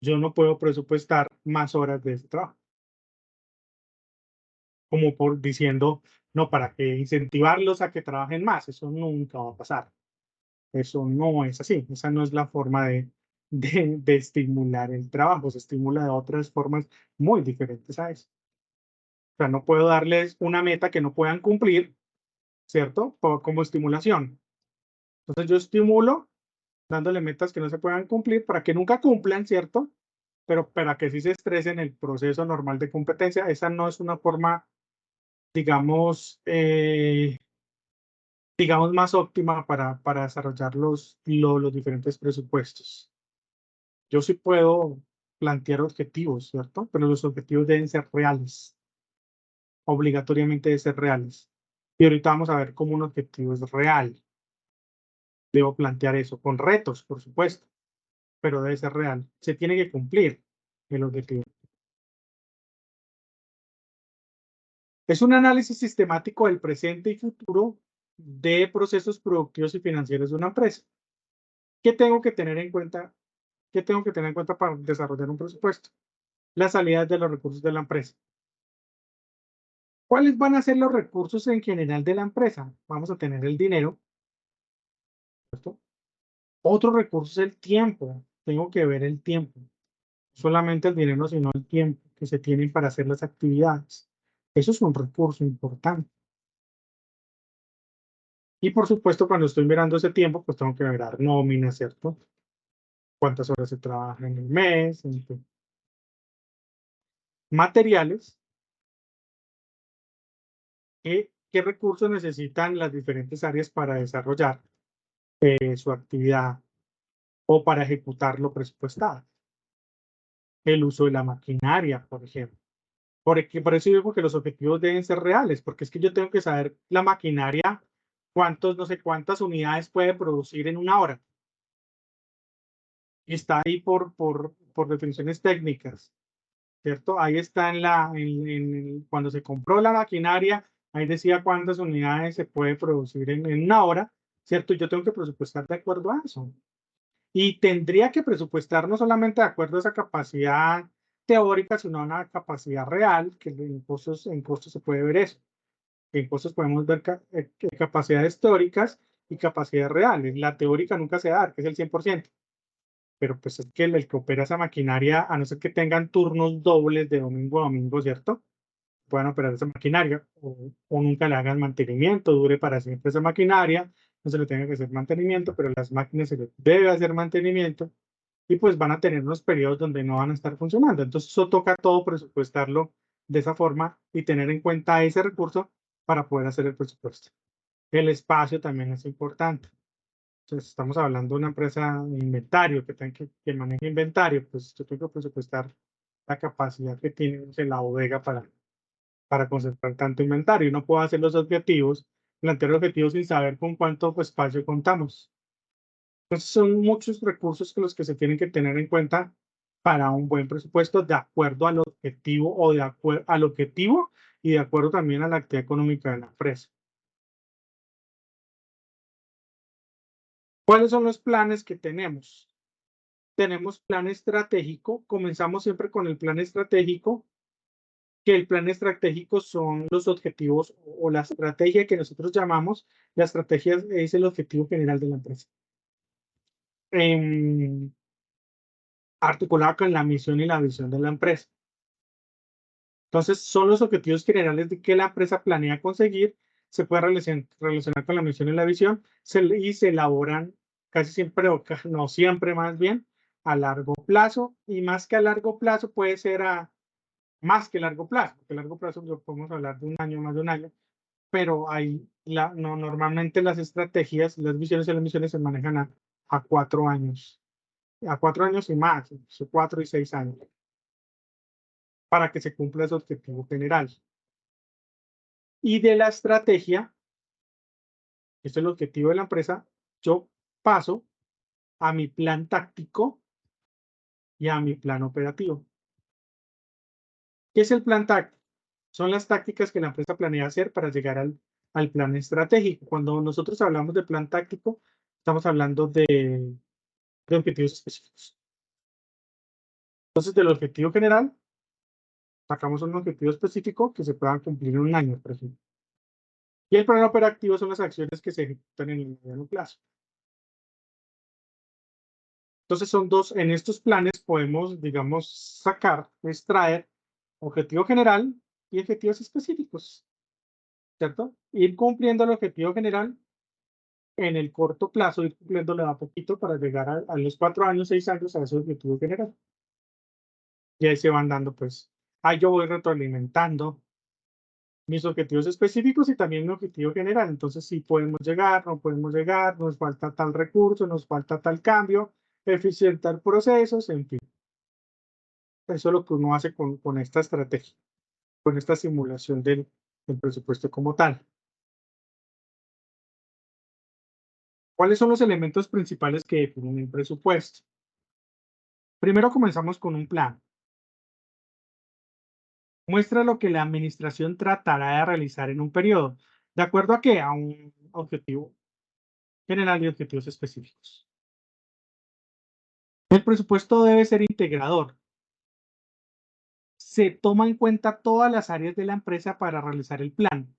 Yo no puedo presupuestar más horas de ese trabajo. Como por diciendo, no, para que incentivarlos a que trabajen más, eso nunca va a pasar. Eso no es así, esa no es la forma de estimular el trabajo, se estimula de otras formas muy diferentes a eso. O sea, no puedo darles una meta que no puedan cumplir, ¿cierto? Como estimulación. Entonces yo estimulo dándole metas que no se puedan cumplir para que nunca cumplan, ¿cierto? Pero para que sí se estresen el proceso normal de competencia. Esa no es una forma, digamos, más óptima para desarrollar los diferentes presupuestos. Yo sí puedo plantear objetivos, ¿cierto? Pero los objetivos deben ser reales. Obligatoriamente deben ser reales. Y ahorita vamos a ver cómo un objetivo es real. Debo plantear eso con retos, por supuesto, pero debe ser real. Se tiene que cumplir el objetivo. Es un análisis sistemático del presente y futuro de procesos productivos y financieros de una empresa. ¿Qué tengo que tener en cuenta? ¿Qué tengo que tener en cuenta para desarrollar un presupuesto? Las salidas de los recursos de la empresa. ¿Cuáles van a ser los recursos en general de la empresa? Vamos a tener el dinero, ¿cierto? Otro recurso es el tiempo. Tengo que ver el tiempo. No solamente el dinero, sino el tiempo que se tienen para hacer las actividades. Eso es un recurso importante. Y por supuesto, cuando estoy mirando ese tiempo, pues tengo que mirar nóminas, ¿cierto? Cuántas horas se trabaja en el mes, en fin. Materiales. ¿Qué recursos necesitan las diferentes áreas para desarrollar su actividad o para ejecutar lo presupuestado? El uso de la maquinaria, por ejemplo. Por eso digo que los objetivos deben ser reales, porque es que yo tengo que saber la maquinaria, no sé cuántas unidades puede producir en una hora. Y está ahí por definiciones técnicas, ¿cierto? Ahí está cuando se compró la maquinaria, ahí decía cuántas unidades se puede producir en una hora, ¿cierto? Yo tengo que presupuestar de acuerdo a eso. Y tendría que presupuestar no solamente de acuerdo a esa capacidad teórica, sino a una capacidad real, que en costos se puede ver eso. En costos podemos ver capacidades teóricas y capacidades reales. La teórica nunca se da, que es el 100%. Pero pues es que el que opera esa maquinaria, a no ser que tengan turnos dobles de domingo a domingo, ¿cierto? Puedan operar esa maquinaria o nunca le hagan mantenimiento, dure para siempre esa maquinaria, no se le tenga que hacer mantenimiento, pero las máquinas se le debe hacer mantenimiento y pues van a tener unos periodos donde no van a estar funcionando. Entonces eso toca todo presupuestarlo de esa forma y tener en cuenta ese recurso para poder hacer el presupuesto. El espacio también es importante. Entonces, estamos hablando de una empresa de inventario que maneja inventario, pues yo tengo que presupuestar la capacidad que tiene la bodega para concentrar tanto inventario. No puedo hacer los objetivos, plantear objetivos sin saber con cuánto espacio contamos. Entonces, son muchos recursos los que se tienen que tener en cuenta para un buen presupuesto de acuerdo al objetivo al objetivo y de acuerdo también a la actividad económica de la empresa. ¿Cuáles son los planes que tenemos? Tenemos plan estratégico, comenzamos siempre con el plan estratégico, que el plan estratégico son los objetivos o la estrategia que nosotros llamamos, la estrategia es el objetivo general de la empresa. Articulado con la misión y la visión de la empresa. Entonces, son los objetivos generales de que la empresa planea conseguir, se puede relacionar con la misión y la visión, y se elaboran casi siempre, o no siempre más bien, a largo plazo, y más que a largo plazo puede ser más que largo plazo, porque a largo plazo lo podemos hablar de un año, más de un año, pero normalmente las estrategias, las visiones y las misiones se manejan a 4 años, a 4 años y más, 4 y 6 años, para que se cumpla ese objetivo general. Y de la estrategia, que es el objetivo de la empresa, yo paso a mi plan táctico y a mi plan operativo. ¿Qué es el plan táctico? Son las tácticas que la empresa planea hacer para llegar al plan estratégico. Cuando nosotros hablamos de plan táctico, estamos hablando de objetivos específicos. Entonces, del objetivo general, sacamos un objetivo específico que se pueda cumplir en un año, por ejemplo. Y el plan operativo son las acciones que se ejecutan en el mediano plazo. Entonces, son dos, en estos planes podemos, digamos, extraer objetivo general y objetivos específicos, ¿cierto? Ir cumpliendo el objetivo general en el corto plazo, ir cumpliéndolo a poquito para llegar a los 4 años, 6 años a ese objetivo general. Y ahí se van dando, pues, ahí yo voy retroalimentando mis objetivos específicos y también mi objetivo general. Entonces, si podemos llegar, no podemos llegar, nos falta tal recurso, nos falta tal cambio, eficientar procesos, en fin. Eso es lo que uno hace con esta estrategia, con esta simulación del presupuesto como tal. ¿Cuáles son los elementos principales que definen el presupuesto? Primero comenzamos con un plan. Muestra lo que la administración tratará de realizar en un periodo. ¿De acuerdo a qué? A un objetivo general y objetivos específicos. El presupuesto debe ser integrador. Se toma en cuenta todas las áreas de la empresa para realizar el plan.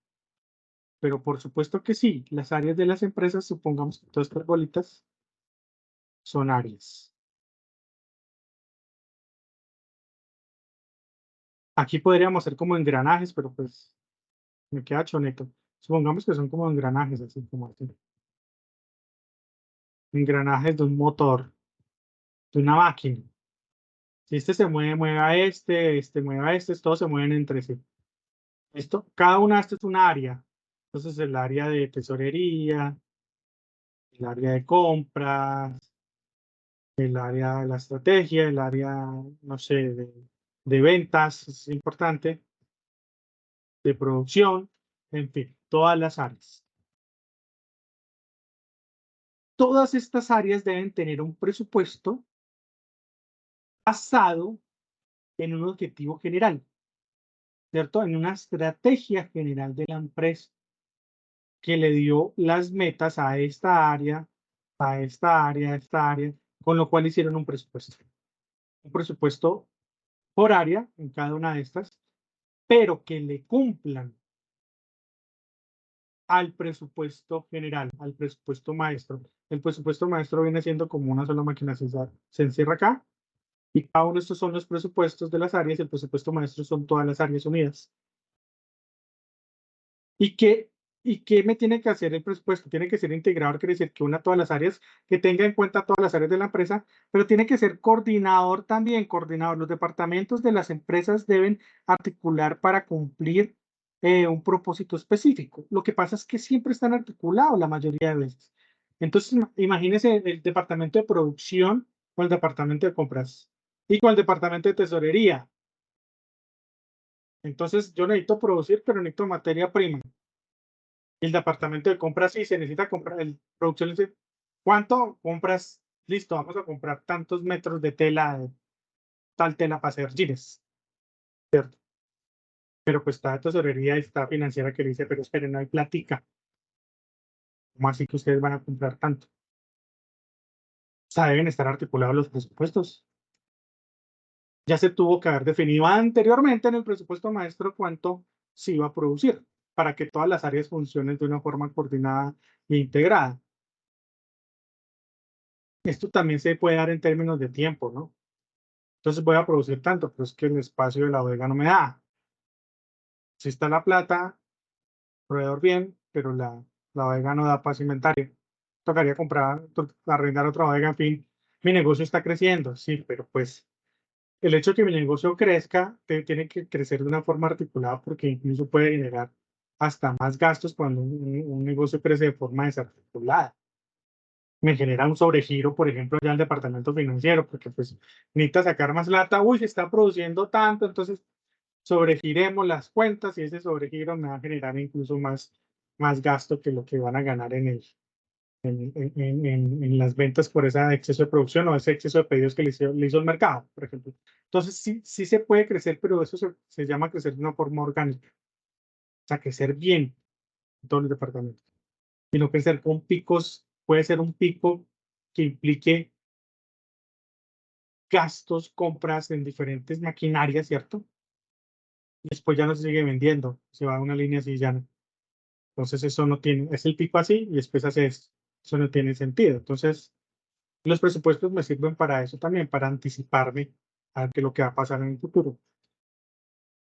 Pero por supuesto que sí, las áreas de las empresas, supongamos que todas estas bolitas son áreas. Aquí podríamos hacer como engranajes, pero pues me queda choneto. Supongamos que son como engranajes, así como así. Engranajes de un motor, de una máquina. Si este se mueve, mueve a este mueve a este, todos se mueven entre sí. ¿Listo? Cada una de estas es una área. Entonces, el área de tesorería, el área de compras, el área de la estrategia, el área, no sé, de ventas, es importante, de producción, en fin, todas las áreas. Todas estas áreas deben tener un presupuesto basado en un objetivo general, ¿cierto? En una estrategia general de la empresa que le dio las metas a esta área, a esta área, a esta área, con lo cual hicieron un presupuesto. Un presupuesto por área en cada una de estas, pero que le cumplan al presupuesto general, al presupuesto maestro. El presupuesto maestro viene siendo como una sola máquina, se encierra acá, y cada uno de estos son los presupuestos de las áreas, y el presupuesto maestro son todas las áreas unidas. ¿Y qué me tiene que hacer el presupuesto? Tiene que ser integrador, quiere decir que una todas las áreas, que tenga en cuenta todas las áreas de la empresa, pero tiene que ser coordinador también, coordinador. Los departamentos de las empresas deben articular para cumplir un propósito específico. Lo que pasa es que siempre están articulados la mayoría de veces. Entonces, imagínese el departamento de producción con el departamento de compras y con el departamento de tesorería. Entonces, yo necesito producir, pero necesito materia prima. El departamento de compras sí se necesita comprar, el producción dice, ¿cuánto compras? Listo, vamos a comprar tantos metros de tela, tal tela para hacer jeans, ¿cierto? Pero pues está tesorería y está financiera que le dice, pero esperen, no hay platica. ¿Cómo así que ustedes van a comprar tanto? O sea, deben estar articulados los presupuestos. Ya se tuvo que haber definido anteriormente en el presupuesto maestro cuánto se iba a producir para que todas las áreas funcionen de una forma coordinada e integrada. Esto también se puede dar en términos de tiempo, ¿no? Entonces voy a producir tanto, pero es que el espacio de la bodega no me da. Si está la plata, proveedor bien, pero la bodega no da para ese inventario. Tocaría comprar, arrendar otra bodega, en fin. Mi negocio está creciendo, sí, pero pues el hecho de que mi negocio crezca tiene que crecer de una forma articulada porque incluso puede generar hasta más gastos cuando un negocio crece de forma desarticulada. Me genera un sobregiro, por ejemplo, ya el departamento financiero, porque pues necesita sacar más plata, uy, se está produciendo tanto, entonces sobregiremos las cuentas y ese sobregiro me va a generar incluso más más gasto que lo que van a ganar en las ventas por ese exceso de producción o ese exceso de pedidos que le hizo el mercado, por ejemplo. Entonces, sí se puede crecer, pero eso se llama crecer de una forma orgánica. O sea, crecer bien en todos los departamentos. Y no crecer con picos, puede ser un pico que implique gastos, compras en diferentes maquinarias, ¿cierto? Y después ya no se sigue vendiendo, se va a una línea así ya no. Entonces eso no tiene, es el pico así y después hace esto. Eso no tiene sentido. Entonces, los presupuestos me sirven para eso también, para anticiparme a qué es lo que va a pasar en el futuro.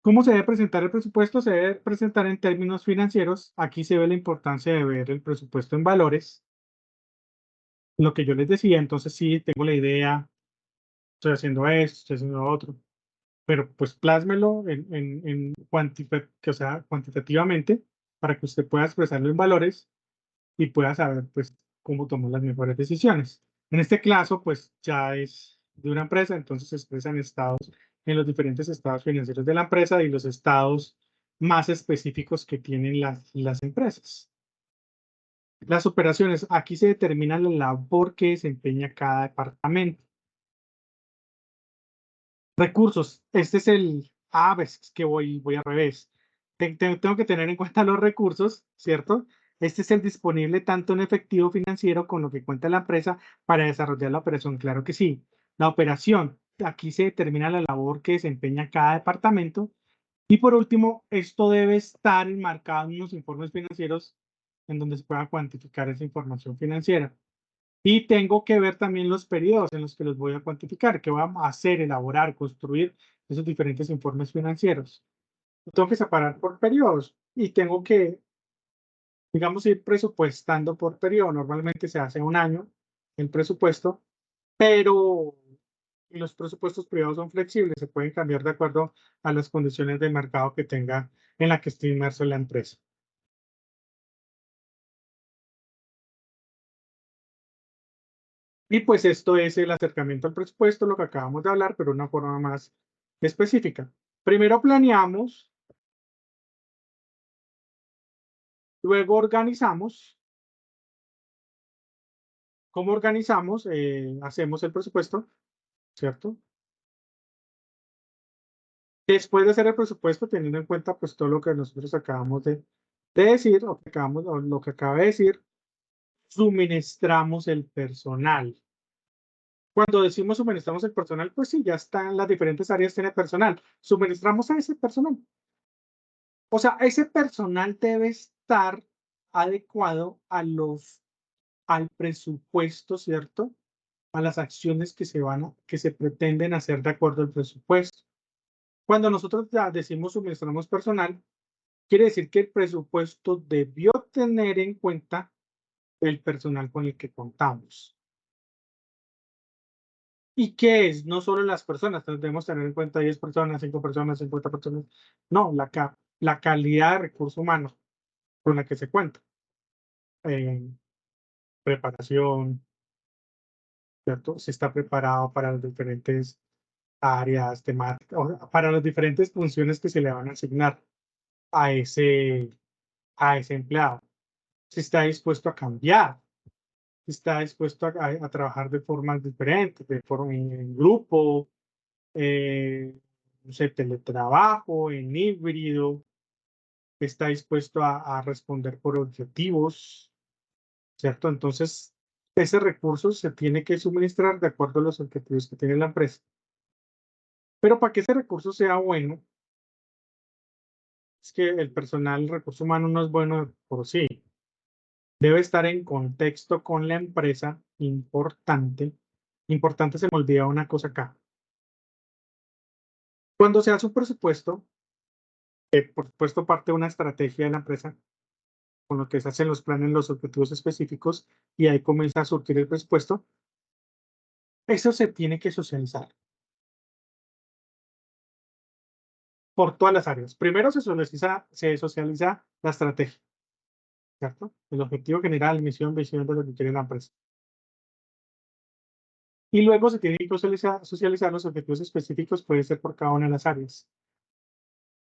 ¿Cómo se debe presentar el presupuesto? Se debe presentar en términos financieros. Aquí se ve la importancia de ver el presupuesto en valores. Lo que yo les decía, entonces sí, tengo la idea, estoy haciendo esto, estoy haciendo lo otro, pero pues plásmelo o sea, cuantitativamente para que usted pueda expresarlo en valores y pueda saber pues cómo tomar las mejores decisiones. En este caso, pues ya es de una empresa, entonces se expresan estados en los diferentes estados financieros de la empresa y los estados más específicos que tienen las empresas. Las operaciones, aquí se determina la labor que desempeña cada departamento. Recursos, este es el, es que voy al revés. Tengo que tener en cuenta los recursos, ¿cierto? Este es el disponible tanto en efectivo financiero con lo que cuenta la empresa para desarrollar la operación. Claro que sí. La operación, aquí se determina la labor que desempeña cada departamento. Y por último, esto debe estar enmarcado en los informes financieros en donde se pueda cuantificar esa información financiera. Y tengo que ver también los periodos en los que los voy a cuantificar, que vamos a hacer, elaborar, construir esos diferentes informes financieros. Tengo que separar por periodos y tengo que, digamos, ir presupuestando por periodo. Normalmente se hace un año el presupuesto, pero los presupuestos privados son flexibles, se pueden cambiar de acuerdo a las condiciones de mercado que tenga en la que esté inmerso la empresa. Y pues esto es el acercamiento al presupuesto, lo que acabamos de hablar, pero de una forma más específica. Primero planeamos, luego organizamos. ¿Cómo organizamos? Hacemos el presupuesto, ¿cierto? Después de hacer el presupuesto, teniendo en cuenta pues todo lo que nosotros acabamos de decir, o lo que acaba de decir, suministramos el personal. Cuando decimos suministramos el personal, pues sí, ya están las diferentes áreas, tiene personal. Suministramos a ese personal. O sea, ese personal debe estar adecuado al presupuesto, ¿cierto? A las acciones que se pretenden hacer de acuerdo al presupuesto. Cuando nosotros ya decimos suministramos personal, quiere decir que el presupuesto debió tener en cuenta el personal con el que contamos. ¿Y qué es? No solo las personas, debemos tener en cuenta 10 personas, 5 personas, 50 personas. No, la calidad de recurso humano con la que se cuenta. Preparación, ¿cierto? Si está preparado para las diferentes áreas temáticas, para las diferentes funciones que se le van a asignar a ese empleado. Si está dispuesto a cambiar, si está dispuesto a trabajar de formas diferentes, de forma en grupo, no sé, teletrabajo, en híbrido, está dispuesto a responder por objetivos, ¿cierto? Entonces, ese recurso se tiene que suministrar de acuerdo a los objetivos que tiene la empresa. Pero para que ese recurso sea bueno, es que el personal, el recurso humano no es bueno por sí. Debe estar en contexto con la empresa, importante. Importante, se me olvida una cosa acá. Cuando se hace un presupuesto, por supuesto parte de una estrategia de la empresa, con lo que se hacen los planes, los objetivos específicos, y ahí comienza a surgir el presupuesto. Eso se tiene que socializar por todas las áreas. Primero se socializa la estrategia, ¿cierto? El objetivo general, misión, visión de lo que quiere la empresa. Y luego se tienen que socializar los objetivos específicos, puede ser por cada una de las áreas.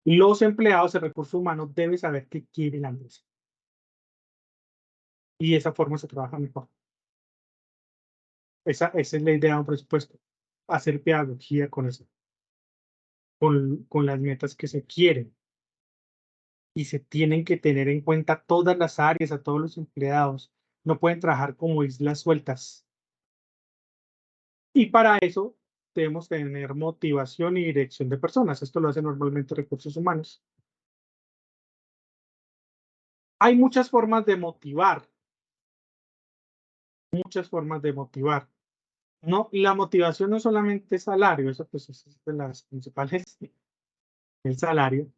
Los empleados, el recurso humano, debe saber qué quiere la empresa. y de esa forma se trabaja mejor. Esa es la idea de un presupuesto, hacer pedagogía con eso, con las metas que se quieren. Y se tienen que tener en cuenta todas las áreas, a todos los empleados. No pueden trabajar como islas sueltas. Y para eso debemos tener motivación y dirección de personas. Esto lo hace normalmente recursos humanos. Hay muchas formas de motivar. Muchas formas de motivar. No, la motivación no solamente es salario, eso pues es de las principales. El salario.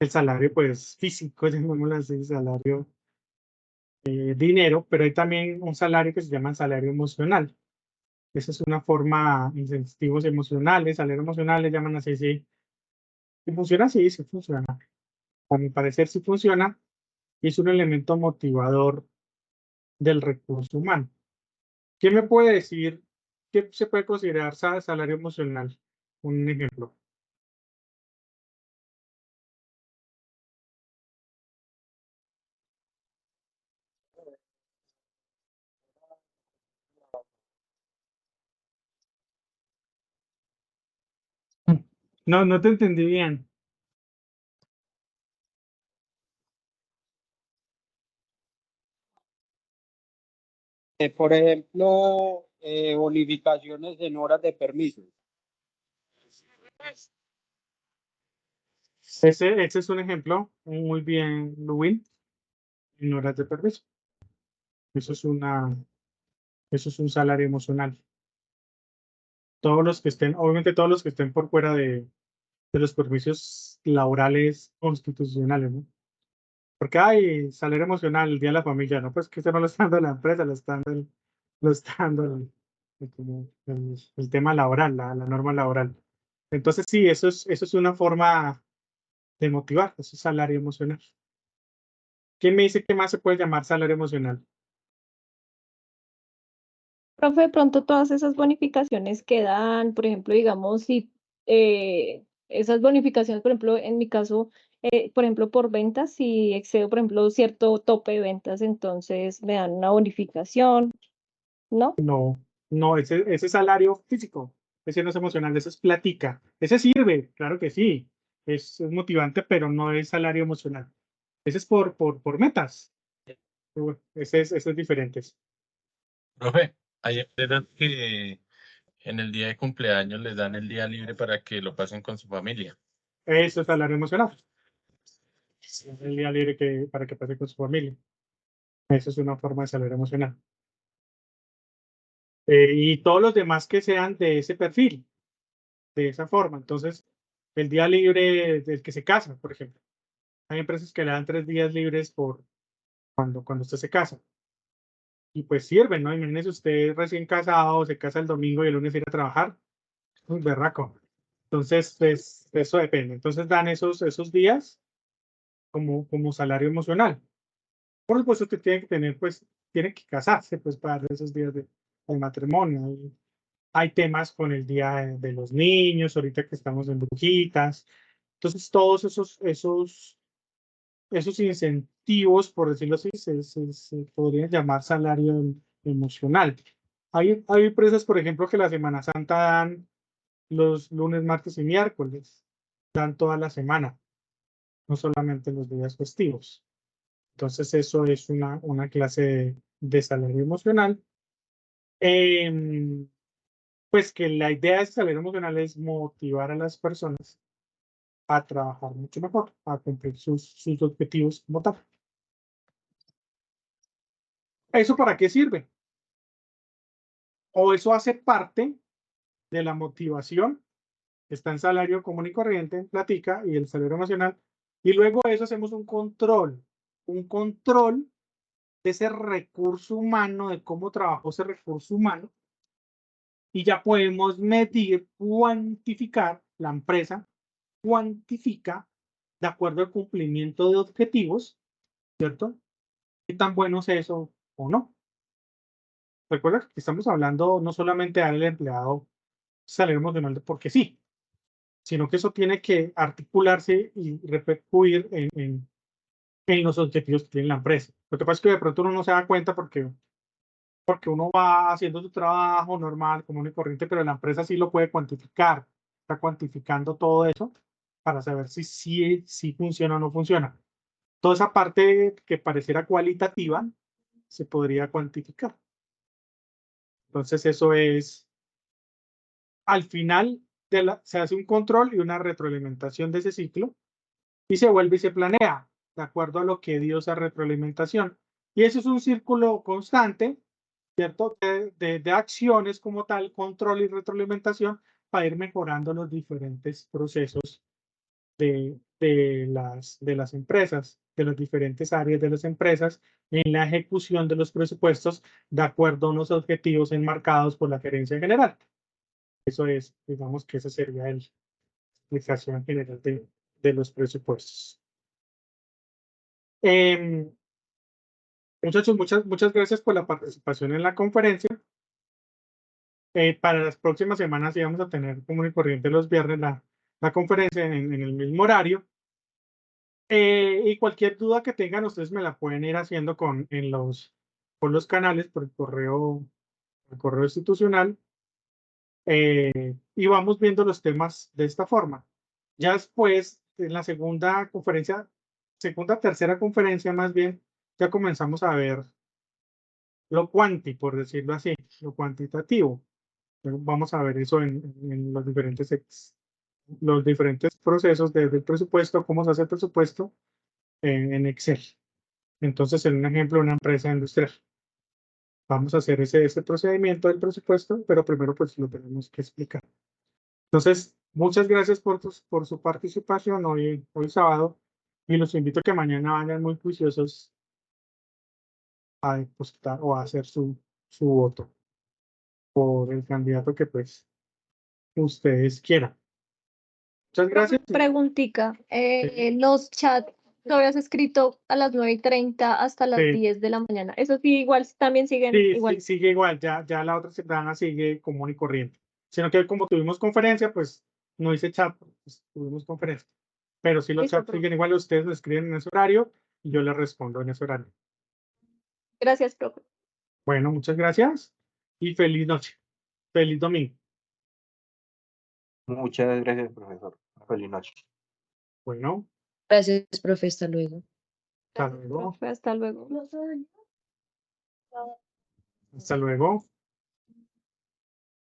El salario pues físico, llamémoslo así, salario dinero, pero hay también un salario que se llama salario emocional. Esa es una forma, incentivos emocionales, salario emocional, le llaman así, sí. ¿Y funciona? Sí, sí funciona. A mi parecer sí funciona y es un elemento motivador del recurso humano. ¿Qué me puede decir? ¿Qué se puede considerar salario emocional? Un ejemplo. No, no te entendí bien. Por ejemplo, bonificaciones en horas de permiso. Ese es un ejemplo muy bien, Luis, en horas de permiso. Eso es un salario emocional. Todos los que estén, obviamente todos los que estén por fuera de los permisos laborales constitucionales, ¿no? Porque hay salario emocional, el día de la familia, ¿no? Pues que eso no lo está dando la empresa, lo está dando el tema laboral, la norma laboral. Entonces sí, eso es una forma de motivar, eso es salario emocional. ¿Quién me dice qué más se puede llamar salario emocional? Profe, de pronto todas esas bonificaciones que dan, por ejemplo, digamos, si esas bonificaciones, por ejemplo, en mi caso, por ejemplo, por ventas, si excedo, por ejemplo, cierto tope de ventas, entonces me dan una bonificación, ¿no? No, no, ese salario físico, ese no es emocional, ese es platica. Ese sirve, claro que sí, es motivante, pero no es salario emocional. Ese es por metas. Ese es diferente. Profe, hay empresas que en el día de cumpleaños les dan el día libre para que lo pasen con su familia. Eso es salario emocional. Es el día libre para que pase con su familia. Eso es una forma de salario emocional. Y todos los demás que sean de ese perfil, de esa forma. Entonces, el día libre del que se casa, por ejemplo. Hay empresas que le dan 3 días libres por cuando usted se casa. Y pues sirven, ¿no? Imagínese usted recién casado, se casa el domingo y el lunes ir a trabajar. Muy berraco. Entonces, pues, eso depende. Entonces dan esos días como salario emocional. Por supuesto que tiene que tener, pues, tiene que casarse, pues, para dar esos días de matrimonio. Hay temas con el día de los niños, ahorita que estamos en brujitas. Entonces, todos esos incentivos, por decirlo así, se podrían llamar salario emocional. Hay empresas, por ejemplo, que la Semana Santa dan los lunes, martes y miércoles, dan toda la semana, no solamente los días festivos. Entonces, eso es una clase de salario emocional. Pues que la idea de ese salario emocional es motivar a las personas a trabajar mucho mejor, a cumplir sus objetivos como tal. ¿Eso para qué sirve? O eso hace parte de la motivación que está en salario común y corriente, platica, y el salario emocional. Y luego de eso hacemos un control de ese recurso humano, de cómo trabajó ese recurso humano, y ya podemos medir, cuantificar, la empresa cuantifica de acuerdo al cumplimiento de objetivos, ¿cierto? ¿Qué tan bueno es eso o no? Recuerda que estamos hablando no solamente al empleado salario emocional de porque sí, sino que eso tiene que articularse y repercutir en los objetivos que tiene la empresa. Lo que pasa es que de pronto uno no se da cuenta porque uno va haciendo su trabajo normal, común y corriente, pero la empresa sí lo puede cuantificar. Está cuantificando todo eso para saber si funciona o no funciona. Toda esa parte que pareciera cualitativa se podría cuantificar. Entonces eso es, al final se hace un control y una retroalimentación de ese ciclo y se vuelve y se planea de acuerdo a lo que dio esa retroalimentación. Y eso es un círculo constante, ¿cierto? De acciones como tal, control y retroalimentación para ir mejorando los diferentes procesos de las empresas, de las diferentes áreas de las empresas, en la ejecución de los presupuestos de acuerdo a unos objetivos enmarcados por la gerencia general. Eso es, digamos que esa sería la explicación general de los presupuestos. Muchachos, muchas gracias por la participación en la conferencia. Para las próximas semanas íbamos a tener común y corriente los viernes la conferencia en el mismo horario. Y cualquier duda que tengan, ustedes me la pueden ir haciendo por los canales, por el correo institucional. Y vamos viendo los temas de esta forma. Ya después, en la tercera conferencia más bien, ya comenzamos a ver lo por decirlo así, lo cuantitativo. Vamos a ver eso en los diferentes procesos del presupuesto, cómo se hace el presupuesto en Excel. Entonces, en un ejemplo, una empresa industrial. Vamos a hacer ese procedimiento del presupuesto, pero primero pues lo tenemos que explicar. Entonces, muchas gracias por su participación hoy sábado y los invito a que mañana vayan muy juiciosos a depositar o a hacer su voto por el candidato que pues ustedes quieran. Muchas gracias. Preguntica, los chats lo habías escrito a las 9:30 hasta las 10 de la mañana. Eso sí, igual también siguen igual. Sí, sigue igual, ya la otra semana sigue común y corriente. Sino que como tuvimos conferencia, pues no hice chat, pues, tuvimos conferencia. Pero sí los Listo, chats siguen igual, ustedes lo escriben en ese horario y yo les respondo en ese horario. Gracias, profe. Bueno, muchas gracias y feliz noche. Feliz domingo. Muchas gracias, profesor. Feliz noche. Bueno, Gracias, profe. Hasta luego. hasta luego. Profe, hasta luego. Hasta luego.